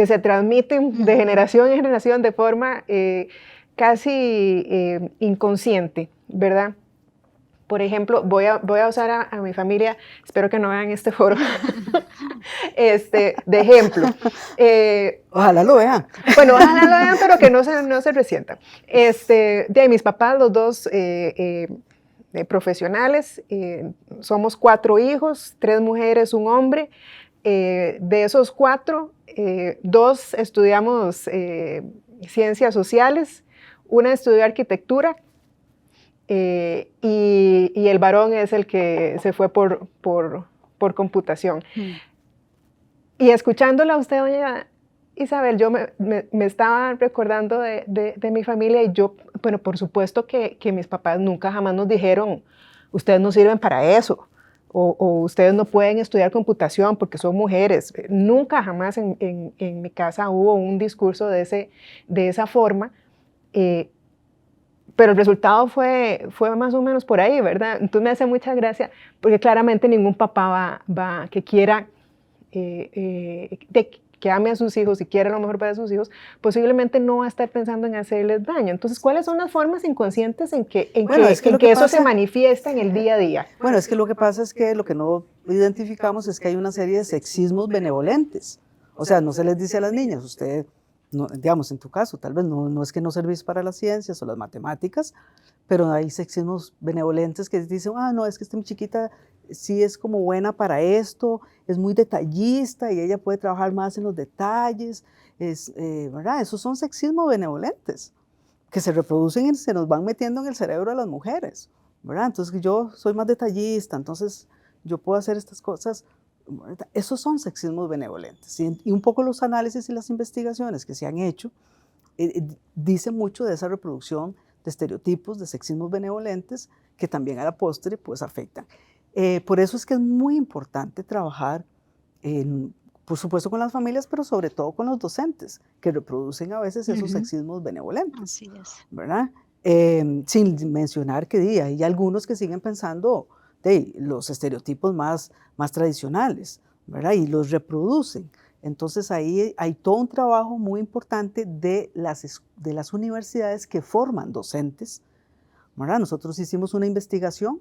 se transmiten de generación en generación de forma casi inconsciente, ¿verdad? Por ejemplo, voy a usar a mi familia, espero que no vean este foro, de ejemplo. Ojalá lo vean. Bueno, ojalá lo vean, pero que no se resientan. De mis papás, los dos profesionales, somos 4 hijos, 3 mujeres, 1 hombre. De esos 4, 2 estudiamos ciencias sociales, 1 estudió arquitectura, y el varón es el que se fue por computación. Y escuchándola a usted, doña Isabel, yo me estaba recordando de mi familia, y yo, bueno, por supuesto que mis papás nunca jamás nos dijeron, ustedes no sirven para eso, o ustedes no pueden estudiar computación porque son mujeres. Nunca jamás en mi casa hubo un discurso de esa forma, pero el resultado fue más o menos por ahí, ¿verdad? Entonces me hace mucha gracia, porque claramente ningún papá va que quiera, que ame a sus hijos y quiera lo mejor para sus hijos, posiblemente no va a estar pensando en hacerles daño. Entonces, ¿cuáles son las formas inconscientes en que eso se manifiesta en el día a día? Bueno, es que lo que pasa es que lo que no identificamos es que hay una serie de sexismos benevolentes. O sea, no se les dice a las niñas, usted, no, digamos, en tu caso, tal vez no es que no servís para las ciencias o las matemáticas, pero hay sexismos benevolentes que dicen, no, es que esta chiquita sí es como buena para esto, es muy detallista y ella puede trabajar más en los detalles, ¿verdad? Esos son sexismos benevolentes que se reproducen y se nos van metiendo en el cerebro a las mujeres, ¿verdad? Entonces yo soy más detallista, entonces yo puedo hacer estas cosas, ¿verdad? Esos son sexismos benevolentes. Y un poco los análisis y las investigaciones que se han hecho dicen mucho de esa reproducción de estereotipos, de sexismos benevolentes, que también a la postre pues afectan. Por eso es que es muy importante trabajar, por supuesto con las familias, pero sobre todo con los docentes, que reproducen a veces esos sexismos benevolentes. Así es. ¿Verdad? Sin mencionar que hay algunos que siguen pensando los estereotipos más tradicionales, ¿verdad? Y los reproducen. Entonces ahí hay todo un trabajo muy importante de las universidades que forman docentes, ¿verdad? Nosotros hicimos una investigación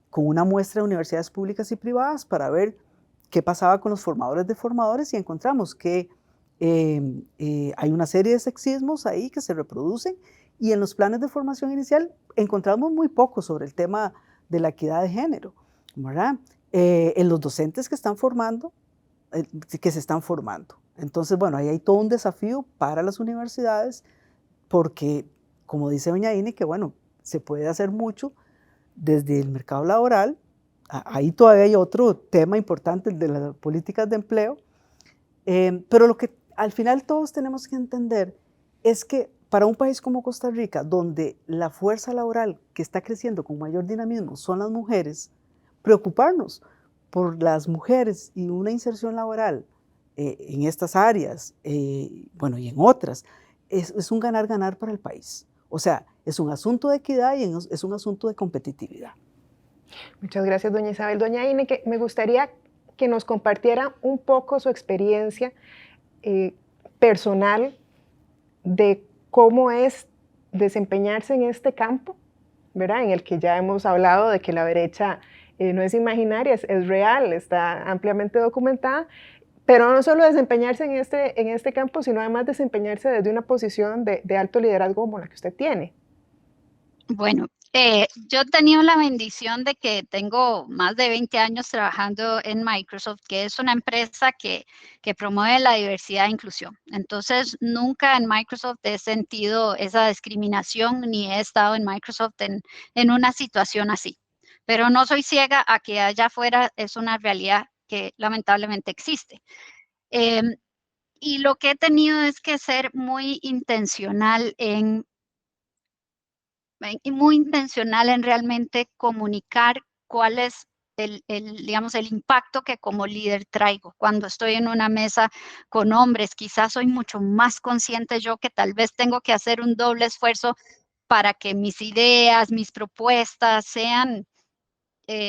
con una muestra de universidades públicas y privadas para ver qué pasaba con los formadores de formadores, y encontramos que hay una serie de sexismos ahí que se reproducen, y en los planes de formación inicial encontramos muy poco sobre el tema de la equidad de género, ¿verdad? En los docentes que están formando, que se están formando. Entonces, bueno, ahí hay todo un desafío para las universidades, porque, como dice doña Ine, que bueno, se puede hacer mucho desde el mercado laboral. Ahí todavía hay otro tema importante, el de las políticas de empleo, pero lo que al final todos tenemos que entender es que para un país como Costa Rica, donde la fuerza laboral que está creciendo con mayor dinamismo son las mujeres, preocuparnos por las mujeres y una inserción laboral en estas áreas, bueno, y en otras, es un ganar-ganar para el país. O sea, es un asunto de equidad y es un asunto de competitividad. Muchas gracias, doña Isabel. Doña Ine, que me gustaría que nos compartiera un poco su experiencia personal de cómo es desempeñarse en este campo, ¿verdad? En el que ya hemos hablado de que la brecha no es imaginaria, es real, está ampliamente documentada, pero no solo desempeñarse en este campo, sino además desempeñarse desde una posición de alto liderazgo como la que usted tiene. Bueno, yo he tenido la bendición de que tengo más de 20 años trabajando en Microsoft, que es una empresa que promueve la diversidad e inclusión. Entonces, nunca en Microsoft he sentido esa discriminación ni he estado en Microsoft en una situación así. Pero no soy ciega a que allá afuera es una realidad que lamentablemente existe. Em, y lo que he tenido es que ser muy intencional y muy intencional en realmente comunicar cuál es digamos, el impacto que como líder traigo. Cuando estoy en una mesa con hombres, quizás soy mucho más consciente yo que tal vez tengo que hacer un doble esfuerzo para que mis ideas, mis propuestas sean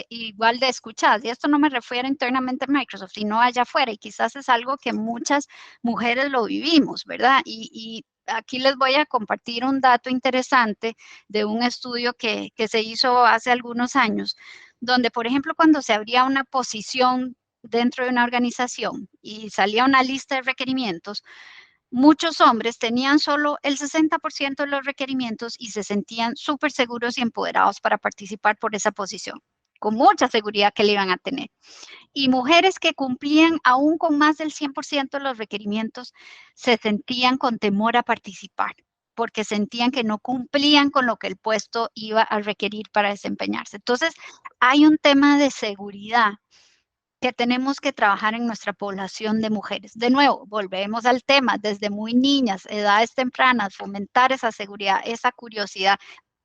igual de escuchadas. Y esto no me refiero internamente a Microsoft, sino allá afuera. Y quizás es algo que muchas mujeres lo vivimos, ¿verdad? Y aquí les voy a compartir un dato interesante de un estudio que se hizo hace algunos años, donde, por ejemplo, cuando se abría una posición dentro de una organización y salía una lista de requerimientos, muchos hombres tenían solo el 60% de los requerimientos y se sentían súper seguros y empoderados para participar por esa posición, con mucha seguridad que le iban a tener. Y mujeres que cumplían aún con más del 100% de los requerimientos se sentían con temor a participar porque sentían que no cumplían con lo que el puesto iba a requerir para desempeñarse. Entonces, hay un tema de seguridad que tenemos que trabajar en nuestra población de mujeres. De nuevo, volvemos al tema, desde muy niñas, edades tempranas, fomentar esa seguridad, esa curiosidad,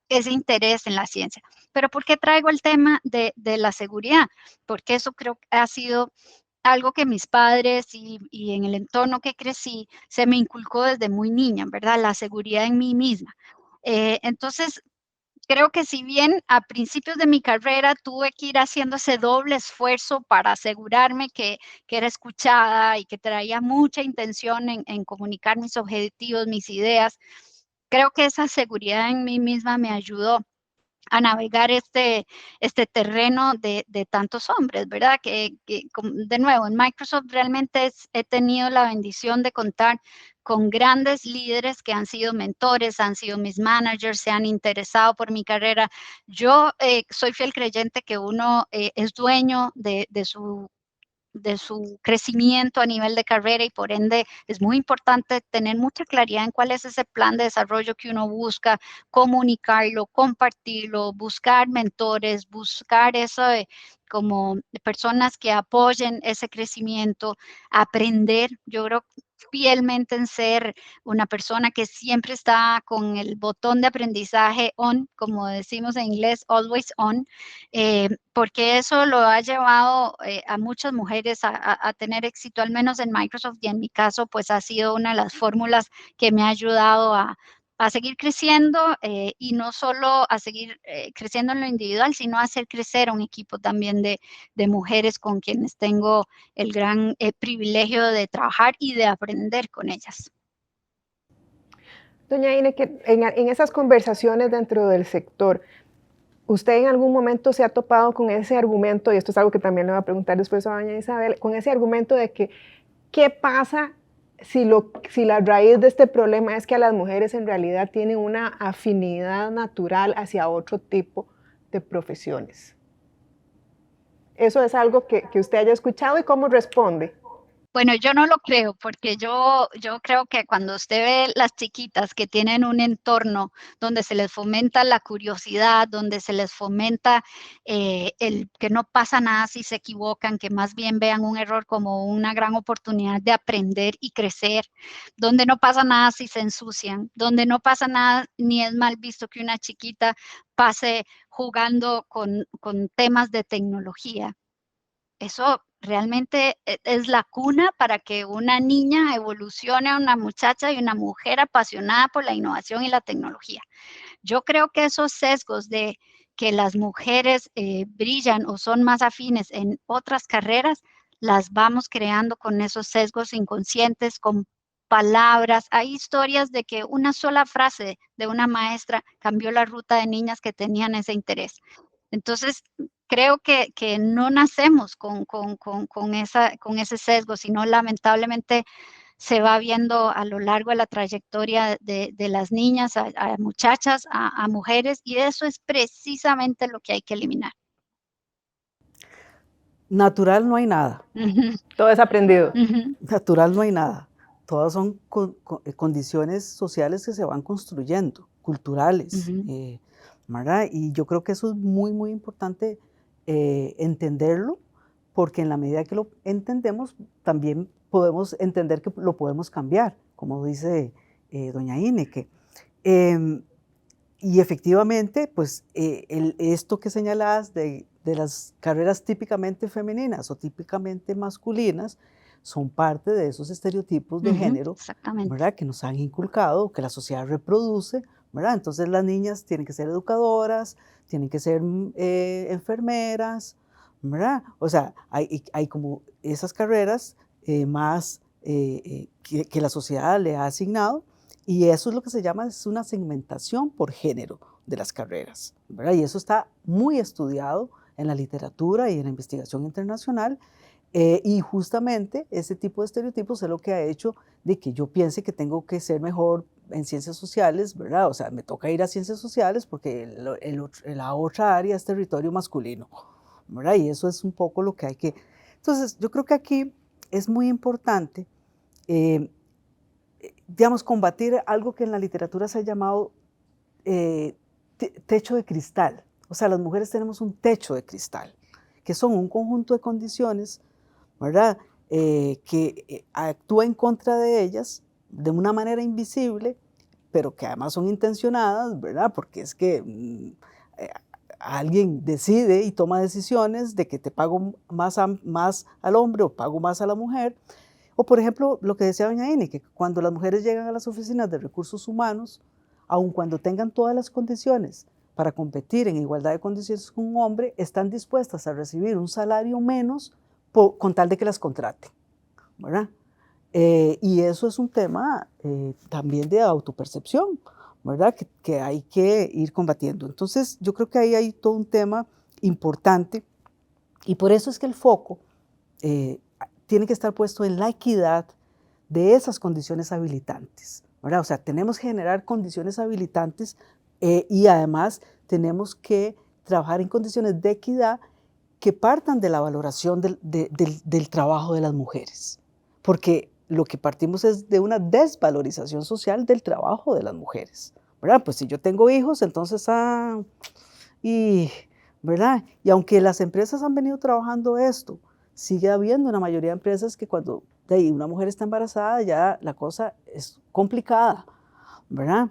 ese interés en la ciencia. Pero ¿por qué traigo el tema de la seguridad? Porque eso creo que ha sido algo que mis padres y en el entorno que crecí se me inculcó desde muy niña, ¿verdad? La seguridad en mí misma. Entonces, creo que si bien a principios de mi carrera tuve que ir haciendo ese doble esfuerzo para asegurarme que era escuchada y que traía mucha intención en comunicar mis objetivos, mis ideas, creo que esa seguridad en mí misma me ayudó a navegar este terreno de tantos hombres, ¿verdad? De nuevo, en Microsoft realmente he tenido la bendición de contar con grandes líderes que han sido mentores, han sido mis managers, se han interesado por mi carrera. Yo soy fiel creyente que uno es dueño de su crecimiento a nivel de carrera y por ende es muy importante tener mucha claridad en cuál es ese plan de desarrollo que uno busca, comunicarlo, compartirlo, buscar mentores, buscar eso de, como personas que apoyen ese crecimiento, aprender. Yo creo fielmente en ser una persona que siempre está con el botón de aprendizaje on, como decimos en inglés, always on, porque eso lo ha llevado a muchas mujeres a tener éxito, al menos en Microsoft, y en mi caso, pues ha sido una de las fórmulas que me ha ayudado a seguir creciendo y no solo a seguir creciendo en lo individual, sino a hacer crecer a un equipo también de mujeres con quienes tengo el gran privilegio de trabajar y de aprender con ellas. Doña Ine, que en esas conversaciones dentro del sector, ¿usted en algún momento se ha topado con ese argumento, y esto es algo que también le voy a preguntar después a doña Isabel, con ese argumento de que, ¿qué pasa si la raíz de este problema es que a las mujeres en realidad tienen una afinidad natural hacia otro tipo de profesiones? ¿Eso es algo que usted haya escuchado y cómo responde? Bueno, yo no lo creo, porque yo creo que cuando usted ve las chiquitas que tienen un entorno donde se les fomenta la curiosidad, donde se les fomenta el que no pasa nada si se equivocan, que más bien vean un error como una gran oportunidad de aprender y crecer, donde no pasa nada si se ensucian, donde no pasa nada ni es mal visto que una chiquita pase jugando con temas de tecnología. Eso realmente es la cuna para que una niña evolucione a una muchacha y una mujer apasionada por la innovación y la tecnología. Yo creo que esos sesgos de que las mujeres brillan o son más afines en otras carreras, las vamos creando con esos sesgos inconscientes, con palabras. Hay historias de que una sola frase de una maestra cambió la ruta de niñas que tenían ese interés. Entonces, creo que no nacemos con ese sesgo, sino lamentablemente se va viendo a lo largo de la trayectoria de las niñas, a muchachas, a mujeres, y eso es precisamente lo que hay que eliminar. Natural no hay nada. Todo es aprendido. Natural no hay nada. Todas son condiciones sociales que se van construyendo, culturales, ¿verdad? Y yo creo que eso es muy, muy importante entenderlo, porque en la medida que lo entendemos, también podemos entender que lo podemos cambiar, como dice doña Ine. Y efectivamente, pues esto que señalás de las carreras típicamente femeninas o típicamente masculinas, son parte de esos estereotipos de género, ¿verdad? Que nos han inculcado, que la sociedad reproduce, ¿verdad? Entonces las niñas tienen que ser educadoras, tienen que ser enfermeras, ¿verdad? O sea, hay como esas carreras más que la sociedad le ha asignado, y eso es lo que se llama, es una segmentación por género de las carreras, ¿verdad? Y eso está muy estudiado en la literatura y en la investigación internacional. Y justamente ese tipo de estereotipos es lo que ha hecho de que yo piense que tengo que ser mejor en ciencias sociales, ¿verdad? O sea, me toca ir a ciencias sociales porque la otra área es territorio masculino, ¿verdad? Y eso es un poco lo que hay que... Entonces, yo creo que aquí es muy importante, digamos, combatir algo que en la literatura se ha llamado techo de cristal. O sea, las mujeres tenemos un techo de cristal, que son un conjunto de condiciones, ¿verdad? Que actúa en contra de ellas de una manera invisible, pero que además son intencionadas, ¿verdad? Porque es que alguien decide y toma decisiones de que te pago más al hombre o pago más a la mujer. O por ejemplo, lo que decía doña Ine, que cuando las mujeres llegan a las oficinas de recursos humanos, aun cuando tengan todas las condiciones para competir en igualdad de condiciones con un hombre, están dispuestas a recibir un salario menos con tal de que las contraten, ¿verdad? Y eso es un tema también de autopercepción, ¿verdad? Que hay que ir combatiendo. Entonces, yo creo que ahí hay todo un tema importante, y por eso es que el foco tiene que estar puesto en la equidad de esas condiciones habilitantes, ¿verdad? O sea, tenemos que generar condiciones habilitantes y además tenemos que trabajar en condiciones de equidad que partan de la valoración del trabajo de las mujeres, porque lo que partimos es de una desvalorización social del trabajo de las mujeres, ¿verdad? Pues si yo tengo hijos, entonces, ¿verdad? Y aunque las empresas han venido trabajando esto, sigue habiendo una mayoría de empresas que cuando una mujer está embarazada ya la cosa es complicada, ¿verdad?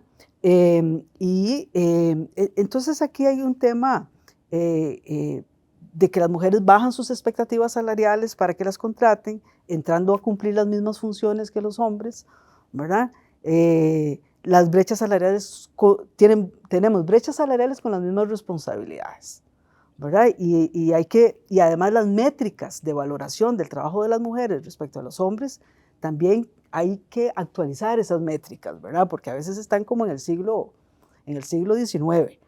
Entonces aquí hay un tema de que las mujeres bajan sus expectativas salariales para que las contraten, entrando a cumplir las mismas funciones que los hombres, ¿verdad? Las brechas salariales, tenemos brechas salariales con las mismas responsabilidades, ¿verdad? Y además las métricas de valoración del trabajo de las mujeres respecto a los hombres, también hay que actualizar esas métricas, ¿verdad? Porque a veces están como en el siglo XIX,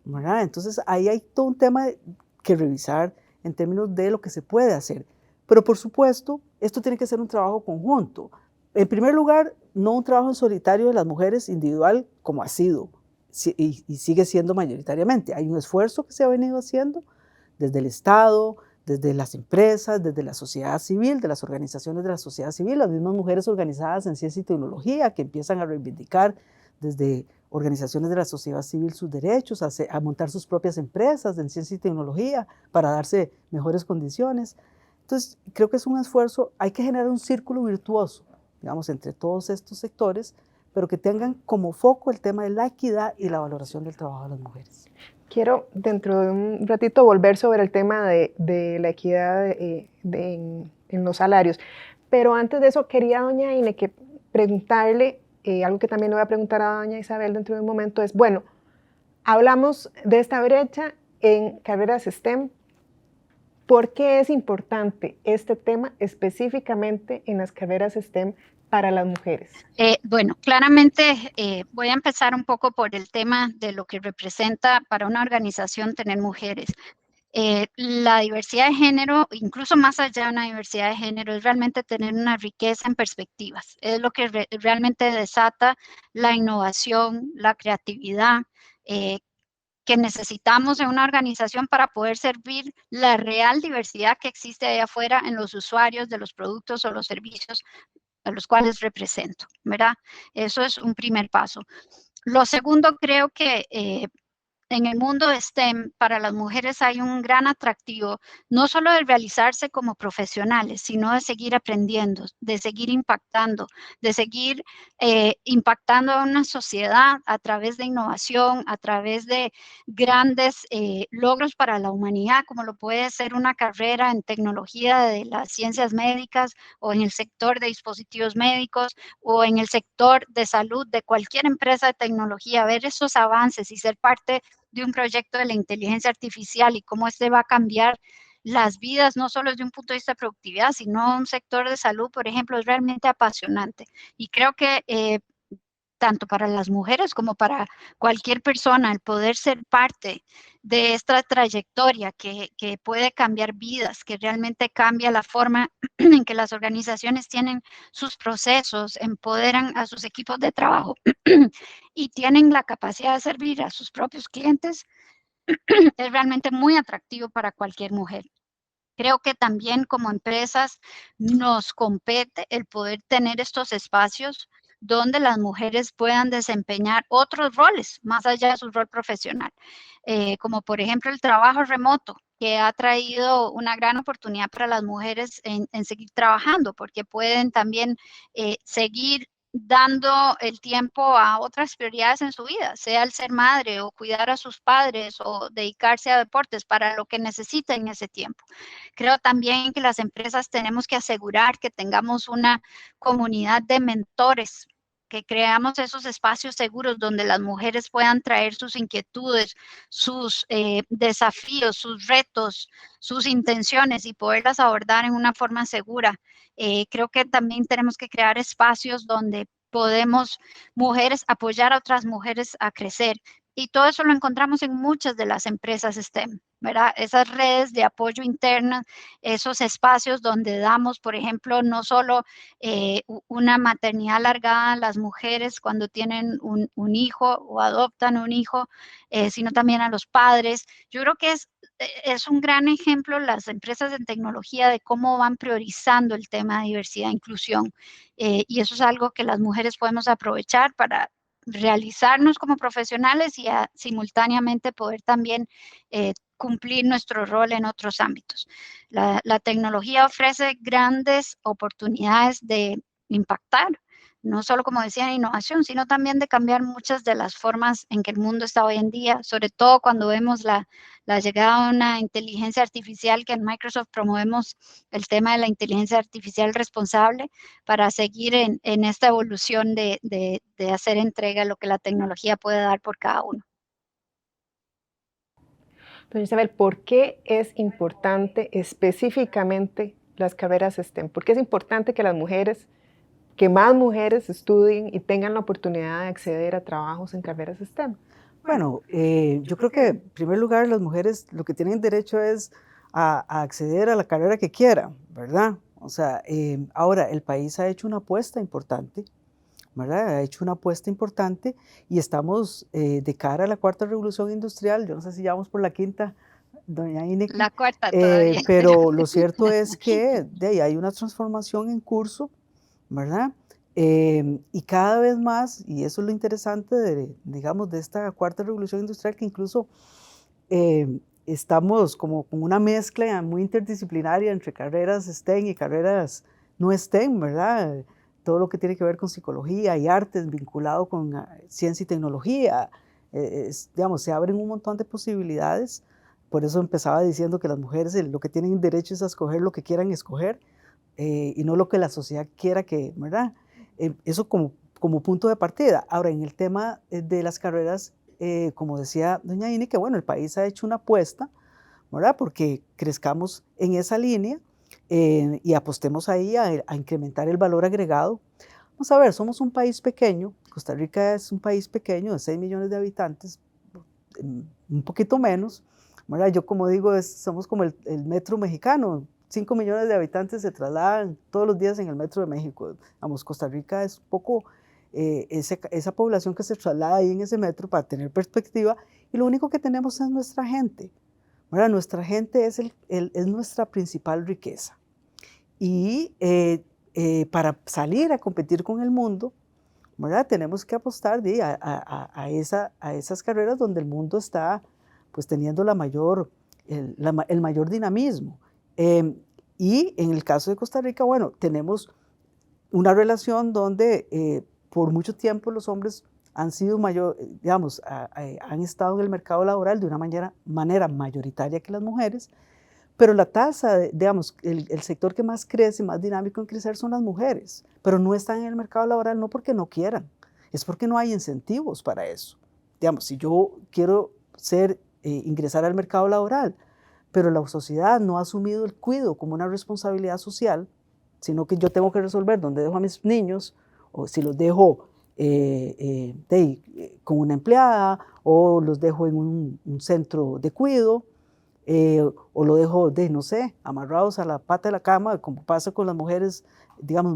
¿verdad? Entonces ahí hay todo un tema que revisar en términos de lo que se puede hacer. Pero por supuesto, esto tiene que ser un trabajo conjunto. En primer lugar, no un trabajo en solitario de las mujeres individual como ha sido y sigue siendo mayoritariamente. Hay un esfuerzo que se ha venido haciendo desde el Estado, desde las empresas, desde la sociedad civil, de las organizaciones de la sociedad civil, las mismas mujeres organizadas en ciencia y tecnología que empiezan a reivindicar desde organizaciones de la sociedad civil sus derechos, a montar sus propias empresas en ciencia y tecnología para darse mejores condiciones. Entonces, creo que es un esfuerzo, hay que generar un círculo virtuoso, digamos, entre todos estos sectores, pero que tengan como foco el tema de la equidad y la valoración del trabajo de las mujeres. Quiero dentro de un ratito volver sobre el tema de la equidad en los salarios, pero antes de eso quería, doña Ine, que preguntarle, algo que también le voy a preguntar a doña Isabel dentro de un momento es, bueno, hablamos de esta brecha en carreras STEM. ¿Por qué es importante este tema específicamente en las carreras STEM para las mujeres? Bueno, claramente voy a empezar un poco por el tema de lo que representa para una organización tener mujeres. La diversidad de género, incluso más allá de una diversidad de género, es realmente tener una riqueza en perspectivas. Es lo que realmente desata la innovación, la creatividad, que necesitamos en una organización para poder servir la real diversidad que existe allá afuera en los usuarios de los productos o los servicios a los cuales represento, ¿verdad? Eso es un primer paso. Lo segundo, creo que en el mundo de STEM, para las mujeres hay un gran atractivo, no solo de realizarse como profesionales, sino de seguir aprendiendo, de seguir impactando, de seguir impactando a una sociedad a través de innovación, a través de grandes logros para la humanidad, como lo puede ser una carrera en tecnología de las ciencias médicas o en el sector de dispositivos médicos o en el sector de salud de cualquier empresa de tecnología, ver esos avances y ser parte de un proyecto de la inteligencia artificial y cómo este va a cambiar las vidas, no solo desde un punto de vista de productividad, sino un sector de salud, por ejemplo, es realmente apasionante. Y creo que tanto para las mujeres como para cualquier persona, el poder ser parte de esta trayectoria que puede cambiar vidas, que realmente cambia la forma en que las organizaciones tienen sus procesos, empoderan a sus equipos de trabajo y tienen la capacidad de servir a sus propios clientes, es realmente muy atractivo para cualquier mujer. Creo que también como empresas nos compete el poder tener estos espacios donde las mujeres puedan desempeñar otros roles, más allá de su rol profesional, como por ejemplo el trabajo remoto, que ha traído una gran oportunidad para las mujeres en seguir trabajando, porque pueden también seguir dando el tiempo a otras prioridades en su vida, sea el ser madre o cuidar a sus padres o dedicarse a deportes para lo que necesiten ese tiempo. Creo también que las empresas tenemos que asegurar que tengamos una comunidad de mentores, que creamos esos espacios seguros donde las mujeres puedan traer sus inquietudes, sus desafíos, sus retos, sus intenciones y poderlas abordar en una forma segura. Creo que también tenemos que crear espacios donde podemos, mujeres, apoyar a otras mujeres a crecer. Y todo eso lo encontramos en muchas de las empresas STEM, ¿verdad? Esas redes de apoyo internas, esos espacios donde damos, por ejemplo, no solo una maternidad alargada a las mujeres cuando tienen un hijo o adoptan un hijo, sino también a los padres. Yo creo que es un gran ejemplo las empresas de tecnología de cómo van priorizando el tema de diversidad e inclusión. Y eso es algo que las mujeres podemos aprovechar para realizarnos como profesionales y simultáneamente poder también cumplir nuestro rol en otros ámbitos. La tecnología ofrece grandes oportunidades de impactar, no solo como decía, innovación, sino también de cambiar muchas de las formas en que el mundo está hoy en día, sobre todo cuando vemos la llegada de una inteligencia artificial, que en Microsoft promovemos el tema de la inteligencia artificial responsable para seguir en esta evolución de hacer entrega de lo que la tecnología puede dar por cada uno. Doña Isabel, ¿por qué es importante específicamente las carreras STEM? ¿Por qué es importante que las mujeres, que más mujeres estudien y tengan la oportunidad de acceder a trabajos en carreras STEM? Bueno, yo creo que en primer lugar las mujeres lo que tienen derecho es a acceder a la carrera que quieran, ¿verdad? O sea, ahora el país ha hecho una apuesta importante, ¿verdad? Ha hecho una apuesta importante y estamos de cara a la cuarta revolución industrial. Yo no sé si ya vamos por la quinta, doña Ineki, La cuarta todavía. pero lo cierto es que de ahí hay una transformación en curso, ¿verdad? Y cada vez más, y eso es lo interesante de, digamos, de esta cuarta revolución industrial, que incluso estamos como con una mezcla muy interdisciplinaria entre carreras STEM y carreras no STEM, ¿verdad? Todo lo que tiene que ver con psicología y artes vinculado con ciencia y tecnología, digamos, se abren un montón de posibilidades. Por eso empezaba diciendo que las mujeres lo que tienen derecho es a escoger lo que quieran escoger y no lo que la sociedad quiera que, ¿verdad? Eso como punto de partida. Ahora, en el tema de las carreras, como decía doña Ine, que bueno, el país ha hecho una apuesta, ¿verdad? Porque crezcamos en esa línea y apostemos ahí a incrementar el valor agregado. Vamos a ver, somos un país pequeño, Costa Rica es un país pequeño de 6 millones de habitantes, un poquito menos, ¿verdad? Yo como digo, somos como el metro mexicano. 5 millones de habitantes se trasladan todos los días en el metro de México. Vamos, Costa Rica es poco esa población que se traslada ahí en ese metro para tener perspectiva, y lo único que tenemos es nuestra gente, ¿verdad? Nuestra gente es nuestra principal riqueza. Y para salir a competir con el mundo, ¿verdad? Tenemos que apostar a esas carreras donde el mundo está pues, teniendo el mayor dinamismo. Y en el caso de Costa Rica, bueno, tenemos una relación donde por mucho tiempo los hombres han sido han estado en el mercado laboral de una manera mayoritaria que las mujeres, pero la tasa, el sector que más crece, más dinámico en crecer son las mujeres, pero no están en el mercado laboral no porque no quieran, es porque no hay incentivos para eso. Si yo quiero ingresar al mercado laboral, pero la sociedad no ha asumido el cuidado como una responsabilidad social, sino que yo tengo que resolver dónde dejo a mis niños, o si los dejo con una empleada, o los dejo en un centro de cuidado, o lo dejo, no sé, amarrados a la pata de la cama, como pasa con las mujeres,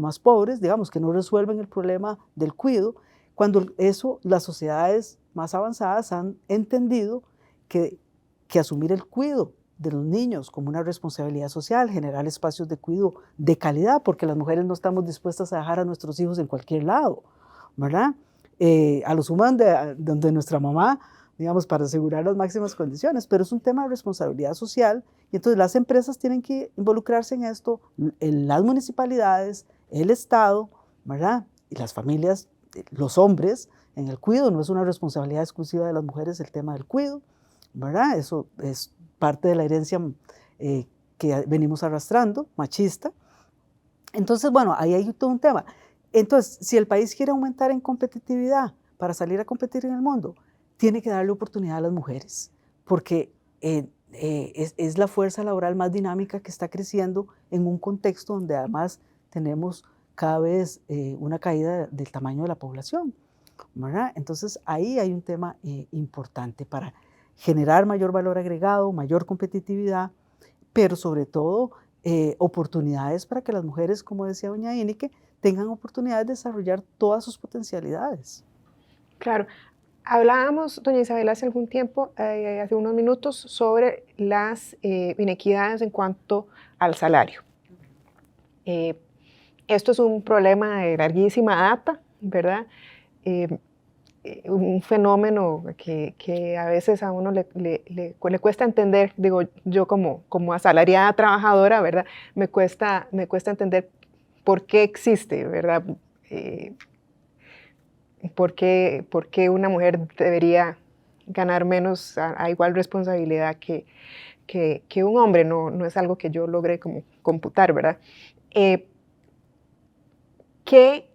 más pobres, que no resuelven el problema del cuidado, cuando las sociedades más avanzadas han entendido que asumir el cuidado de los niños como una responsabilidad social, generar espacios de cuidado de calidad, porque las mujeres no estamos dispuestas a dejar a nuestros hijos en cualquier lado, ¿verdad? A lo sumo donde nuestra mamá, para asegurar las máximas condiciones, pero es un tema de responsabilidad social, y entonces las empresas tienen que involucrarse en esto, las municipalidades, el Estado, ¿verdad? Y las familias, los hombres, en el cuidado. No es una responsabilidad exclusiva de las mujeres el tema del cuidado, ¿verdad? Eso es parte de la herencia que venimos arrastrando, machista. Entonces, bueno, ahí hay todo un tema. Entonces, si el país quiere aumentar en competitividad para salir a competir en el mundo, tiene que darle oportunidad a las mujeres, porque es la fuerza laboral más dinámica que está creciendo en un contexto donde además tenemos cada vez una caída del tamaño de la población, ¿verdad? Entonces ahí hay un tema importante para generar mayor valor agregado, mayor competitividad, pero sobre todo oportunidades para que las mujeres, como decía doña Inike, tengan oportunidades de desarrollar todas sus potencialidades. Claro. Hablábamos, doña Isabel, hace algún tiempo, hace unos minutos, sobre las inequidades en cuanto al salario. Esto es un problema de larguísima data, ¿verdad? Un fenómeno que a veces a uno le cuesta entender, digo, yo como asalariada trabajadora, ¿verdad? Me cuesta entender por qué existe, ¿verdad? ¿Por qué una mujer debería ganar menos a igual responsabilidad que un hombre? No es algo que yo logre como computar, ¿verdad? ¿Qué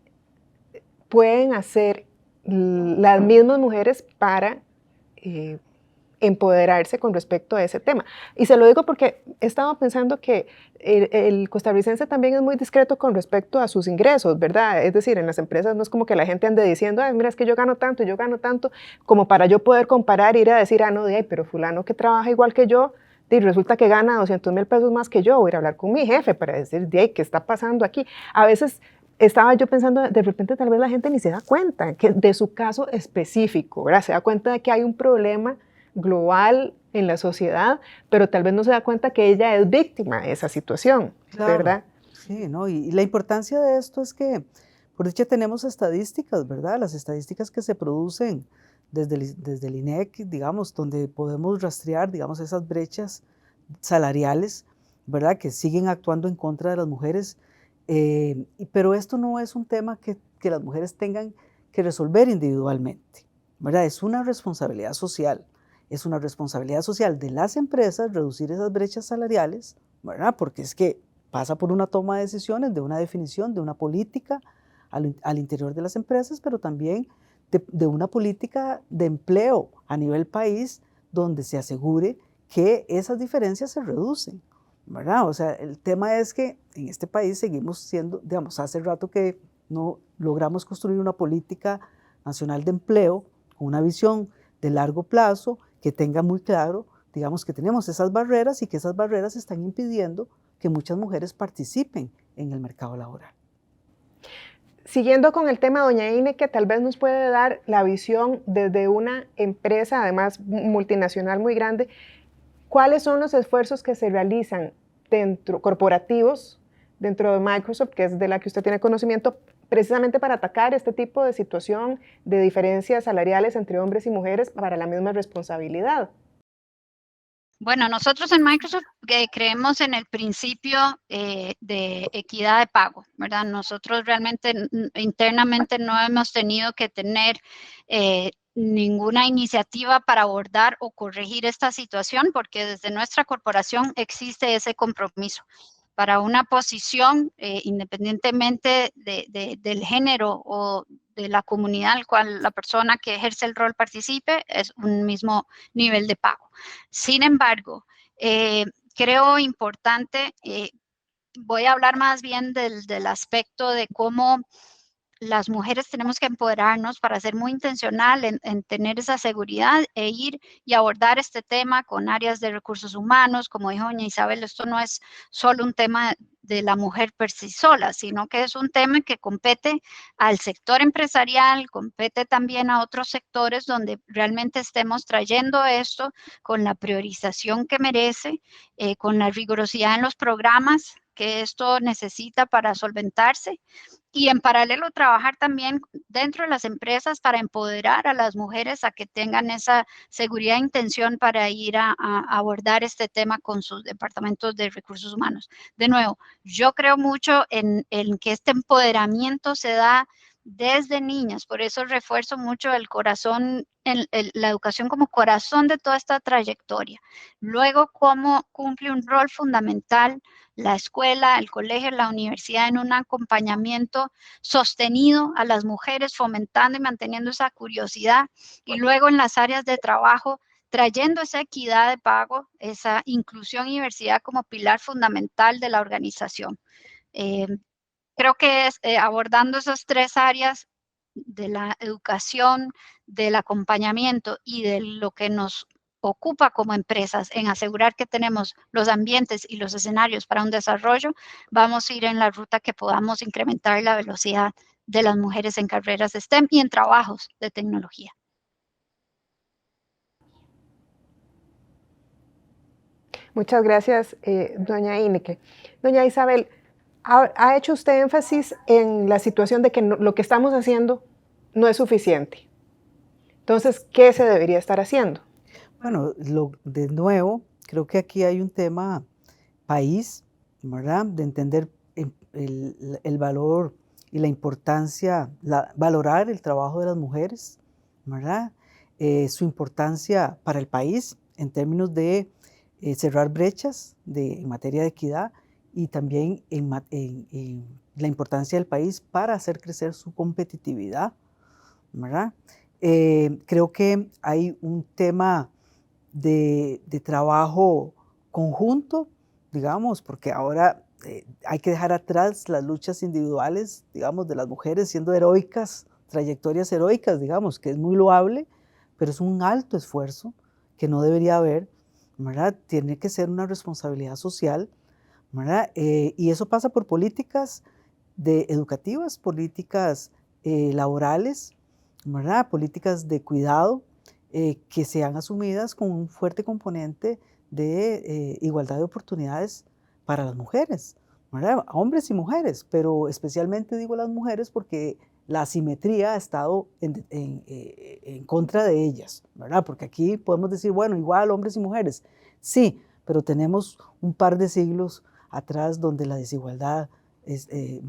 pueden hacer las mismas mujeres para empoderarse con respecto a ese tema? Y se lo digo porque he estado pensando que el costarricense también es muy discreto con respecto a sus ingresos, ¿verdad? Es decir, en las empresas no es como que la gente ande diciendo, ay, mira, es que yo gano tanto, como para yo poder comparar e ir a decir, no, pero fulano que trabaja igual que yo, y resulta que gana 200,000 pesos más que yo, voy a ir a hablar con mi jefe para decir, ¿qué está pasando aquí? A veces estaba yo pensando, de repente tal vez la gente ni se da cuenta de su caso específico, ¿verdad? Se da cuenta de que hay un problema global en la sociedad, pero tal vez no se da cuenta que ella es víctima de esa situación, claro, ¿verdad? Sí, ¿no? Y la importancia de esto es que, por dicha, tenemos estadísticas, ¿verdad? Las estadísticas que se producen desde el INEC, donde podemos rastrear, esas brechas salariales, ¿verdad? Que siguen actuando en contra de las mujeres. Pero esto no es un tema que las mujeres tengan que resolver individualmente, ¿verdad? Es una responsabilidad social. Es una responsabilidad social de las empresas reducir esas brechas salariales, ¿verdad? Porque es que pasa por una toma de decisiones, de una definición, de una política al interior de las empresas, pero también de una política de empleo a nivel país donde se asegure que esas diferencias se reducen, ¿verdad? O sea, el tema es que en este país seguimos siendo, hace rato que no logramos construir una política nacional de empleo con una visión de largo plazo que tenga muy claro digamos que tenemos esas barreras y que esas barreras están impidiendo que muchas mujeres participen en el mercado laboral. Siguiendo con el tema, doña Ine, que tal vez nos puede dar la visión desde una empresa, además multinacional muy grande, ¿cuáles son los esfuerzos que se realizan corporativos, dentro de Microsoft, que es de la que usted tiene conocimiento, precisamente para atacar este tipo de situación de diferencias salariales entre hombres y mujeres para la misma responsabilidad? Bueno, nosotros en Microsoft creemos en el principio de equidad de pago, ¿verdad? Nosotros realmente internamente no hemos tenido que tener ninguna iniciativa para abordar o corregir esta situación porque desde nuestra corporación existe ese compromiso. Para una posición, independientemente del género o de la comunidad al cual la persona que ejerce el rol participe, es un mismo nivel de pago. Sin embargo, creo importante, voy a hablar más bien del aspecto de cómo las mujeres tenemos que empoderarnos para ser muy intencional en tener esa seguridad e ir y abordar este tema con áreas de recursos humanos. Como dijo doña Isabel, esto no es solo un tema de la mujer per sí sola, sino que es un tema que compete al sector empresarial, compete también a otros sectores donde realmente estemos trayendo esto con la priorización que merece, con la rigurosidad en los programas que esto necesita para solventarse y en paralelo trabajar también dentro de las empresas para empoderar a las mujeres a que tengan esa seguridad e intención para ir a abordar este tema con sus departamentos de recursos humanos. De nuevo, yo creo mucho en que este empoderamiento se da desde niñas, por eso refuerzo mucho el corazón, la educación como corazón de toda esta trayectoria. Luego, cómo cumple un rol fundamental la escuela, el colegio, la universidad en un acompañamiento sostenido a las mujeres, fomentando y manteniendo esa curiosidad. Y luego en las áreas de trabajo, trayendo esa equidad de pago, esa inclusión y diversidad como pilar fundamental de la organización. Creo que abordando esas tres áreas de la educación, del acompañamiento y de lo que nos ocupa como empresas en asegurar que tenemos los ambientes y los escenarios para un desarrollo, vamos a ir en la ruta que podamos incrementar la velocidad de las mujeres en carreras de STEM y en trabajos de tecnología. Muchas gracias, doña Ineke. Doña Isabel, ha hecho usted énfasis en la situación de que lo que estamos haciendo no es suficiente. Entonces, ¿qué se debería estar haciendo? Bueno, de nuevo, creo que aquí hay un tema país, ¿verdad? De entender el valor y la importancia, valorar el trabajo de las mujeres, ¿verdad? Su importancia para el país en términos de cerrar brechas en materia de equidad y también en la importancia del país para hacer crecer su competitividad, ¿verdad? Creo que hay un tema de trabajo conjunto, digamos, porque ahora hay que dejar atrás las luchas individuales, digamos, de las mujeres siendo heroicas, trayectorias heroicas, digamos, que es muy loable, pero es un alto esfuerzo que no debería haber, ¿verdad? Tiene que ser una responsabilidad social, ¿verdad? Y eso pasa por políticas educativas, políticas laborales, ¿verdad? Políticas de cuidado que sean asumidas con un fuerte componente de igualdad de oportunidades para las mujeres, ¿verdad? Hombres y mujeres, pero especialmente digo las mujeres porque la asimetría ha estado en contra de ellas, ¿verdad? Porque aquí podemos decir, bueno, igual hombres y mujeres, sí, pero tenemos un par de siglos atrás donde la desigualdad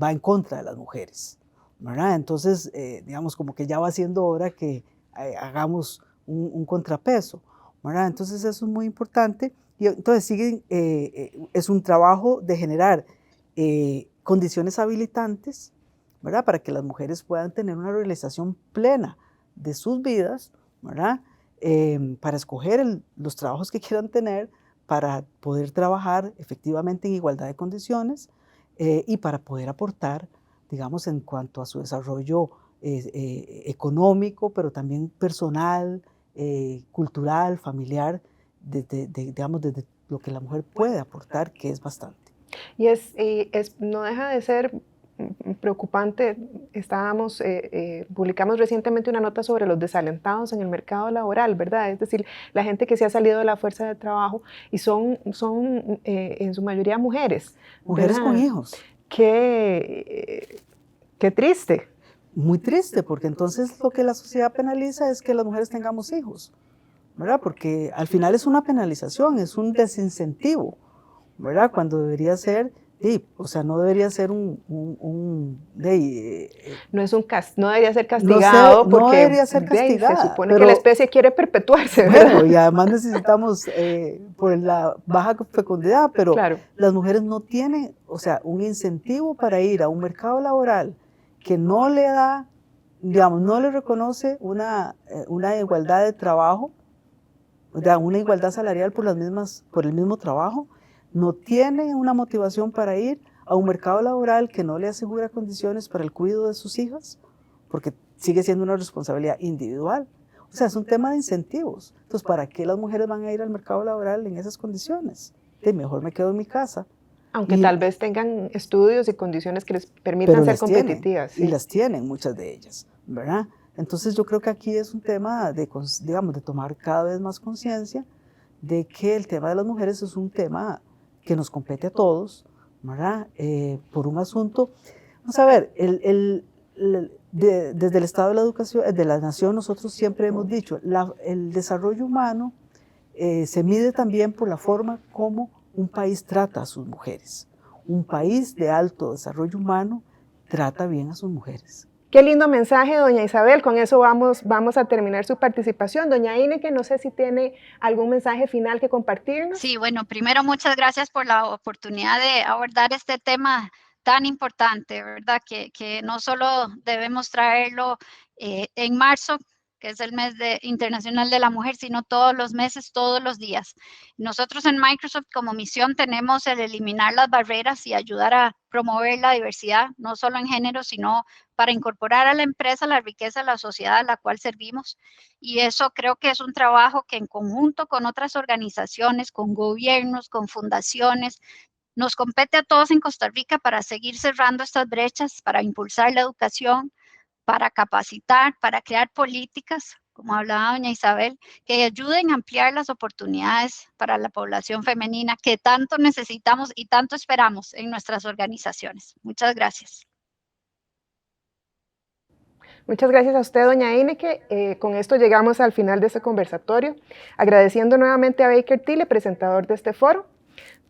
va en contra de las mujeres, ¿verdad? Entonces, digamos, como que ya va siendo hora que hagamos un contrapeso, ¿verdad? Entonces, eso es muy importante. Y entonces, es un trabajo de generar condiciones habilitantes, ¿verdad? Para que las mujeres puedan tener una realización plena de sus vidas, ¿verdad? Para escoger los trabajos que quieran tener, para poder trabajar efectivamente en igualdad de condiciones y para poder aportar, digamos, en cuanto a su desarrollo económico, pero también personal, cultural, familiar, digamos, desde lo que la mujer puede aportar, que es bastante. Y no deja de ser preocupante. Publicamos recientemente una nota sobre los desalentados en el mercado laboral, ¿verdad? Es decir, la gente que se ha salido de la fuerza de trabajo y son en su mayoría mujeres. Mujeres ¿verdad? con hijos. Qué triste. Muy triste, porque entonces lo que la sociedad penaliza es que las mujeres tengamos hijos, ¿verdad? Porque al final es una penalización, es un desincentivo, ¿verdad? Cuando debería ser, no debería ser no debería ser castigado porque no debería ser castigada, se supone que la especie quiere perpetuarse, ¿verdad? Bueno, y además necesitamos por la baja fecundidad, pero claro, las mujeres no tienen, un incentivo para ir a un mercado laboral que no le da, digamos, no le reconoce una igualdad de trabajo, una igualdad salarial por el mismo trabajo, no tiene una motivación para ir a un mercado laboral que no le asegura condiciones para el cuidado de sus hijas, porque sigue siendo una responsabilidad individual. Es un tema de incentivos. Entonces, ¿para qué las mujeres van a ir al mercado laboral en esas condiciones? Mejor me quedo en mi casa. Aunque tal vez tengan estudios y condiciones que les permitan ser competitivas. Sí. Y las tienen muchas de ellas, ¿verdad? Entonces yo creo que aquí es un tema de tomar cada vez más conciencia de que el tema de las mujeres es un tema que nos compete a todos, ¿verdad? Por un asunto, vamos a ver, desde el Estado de la Educación, de la Nación, nosotros siempre hemos dicho, el desarrollo humano se mide también por la forma como un país trata a sus mujeres. Un país de alto desarrollo humano trata bien a sus mujeres. Qué lindo mensaje, doña Isabel. Con eso vamos a terminar su participación. Doña Ineke, no sé si tiene algún mensaje final que compartirnos. Sí, bueno, primero muchas gracias por la oportunidad de abordar este tema tan importante, ¿verdad? Que no solo debemos traerlo en marzo, que es el mes internacional de la mujer, sino todos los meses, todos los días. Nosotros en Microsoft como misión tenemos el eliminar las barreras y ayudar a promover la diversidad, no solo en género, sino para incorporar a la empresa la riqueza de la sociedad a la cual servimos. Y eso creo que es un trabajo que en conjunto con otras organizaciones, con gobiernos, con fundaciones, nos compete a todos en Costa Rica para seguir cerrando estas brechas, para impulsar la educación, para capacitar, para crear políticas, como hablaba doña Isabel, que ayuden a ampliar las oportunidades para la población femenina que tanto necesitamos y tanto esperamos en nuestras organizaciones. Muchas gracias. Muchas gracias a usted, doña Ineke. Con esto llegamos al final de este conversatorio, agradeciendo nuevamente a Baker Tilly, presentador de este foro,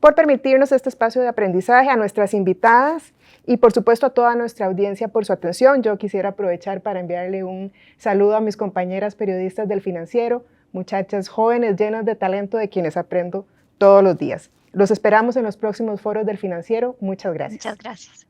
por permitirnos este espacio de aprendizaje, a nuestras invitadas y por supuesto a toda nuestra audiencia por su atención. Yo quisiera aprovechar para enviarle un saludo a mis compañeras periodistas del Financiero, muchachas jóvenes llenas de talento de quienes aprendo todos los días. Los esperamos en los próximos foros del Financiero. Muchas gracias. Muchas gracias.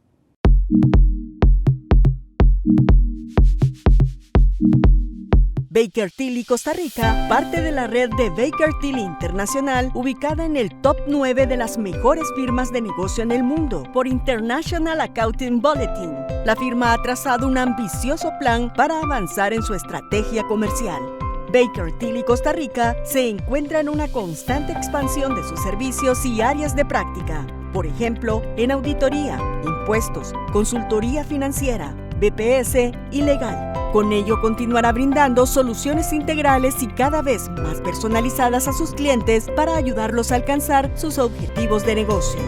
Baker Tilly Costa Rica, parte de la red de Baker Tilly Internacional, ubicada en el top 9 de las mejores firmas de negocio en el mundo por International Accounting Bulletin. La firma ha trazado un ambicioso plan para avanzar en su estrategia comercial. Baker Tilly Costa Rica se encuentra en una constante expansión de sus servicios y áreas de práctica. Por ejemplo, en auditoría, impuestos, consultoría financiera, BPS y legal. Con ello continuará brindando soluciones integrales y cada vez más personalizadas a sus clientes para ayudarlos a alcanzar sus objetivos de negocio.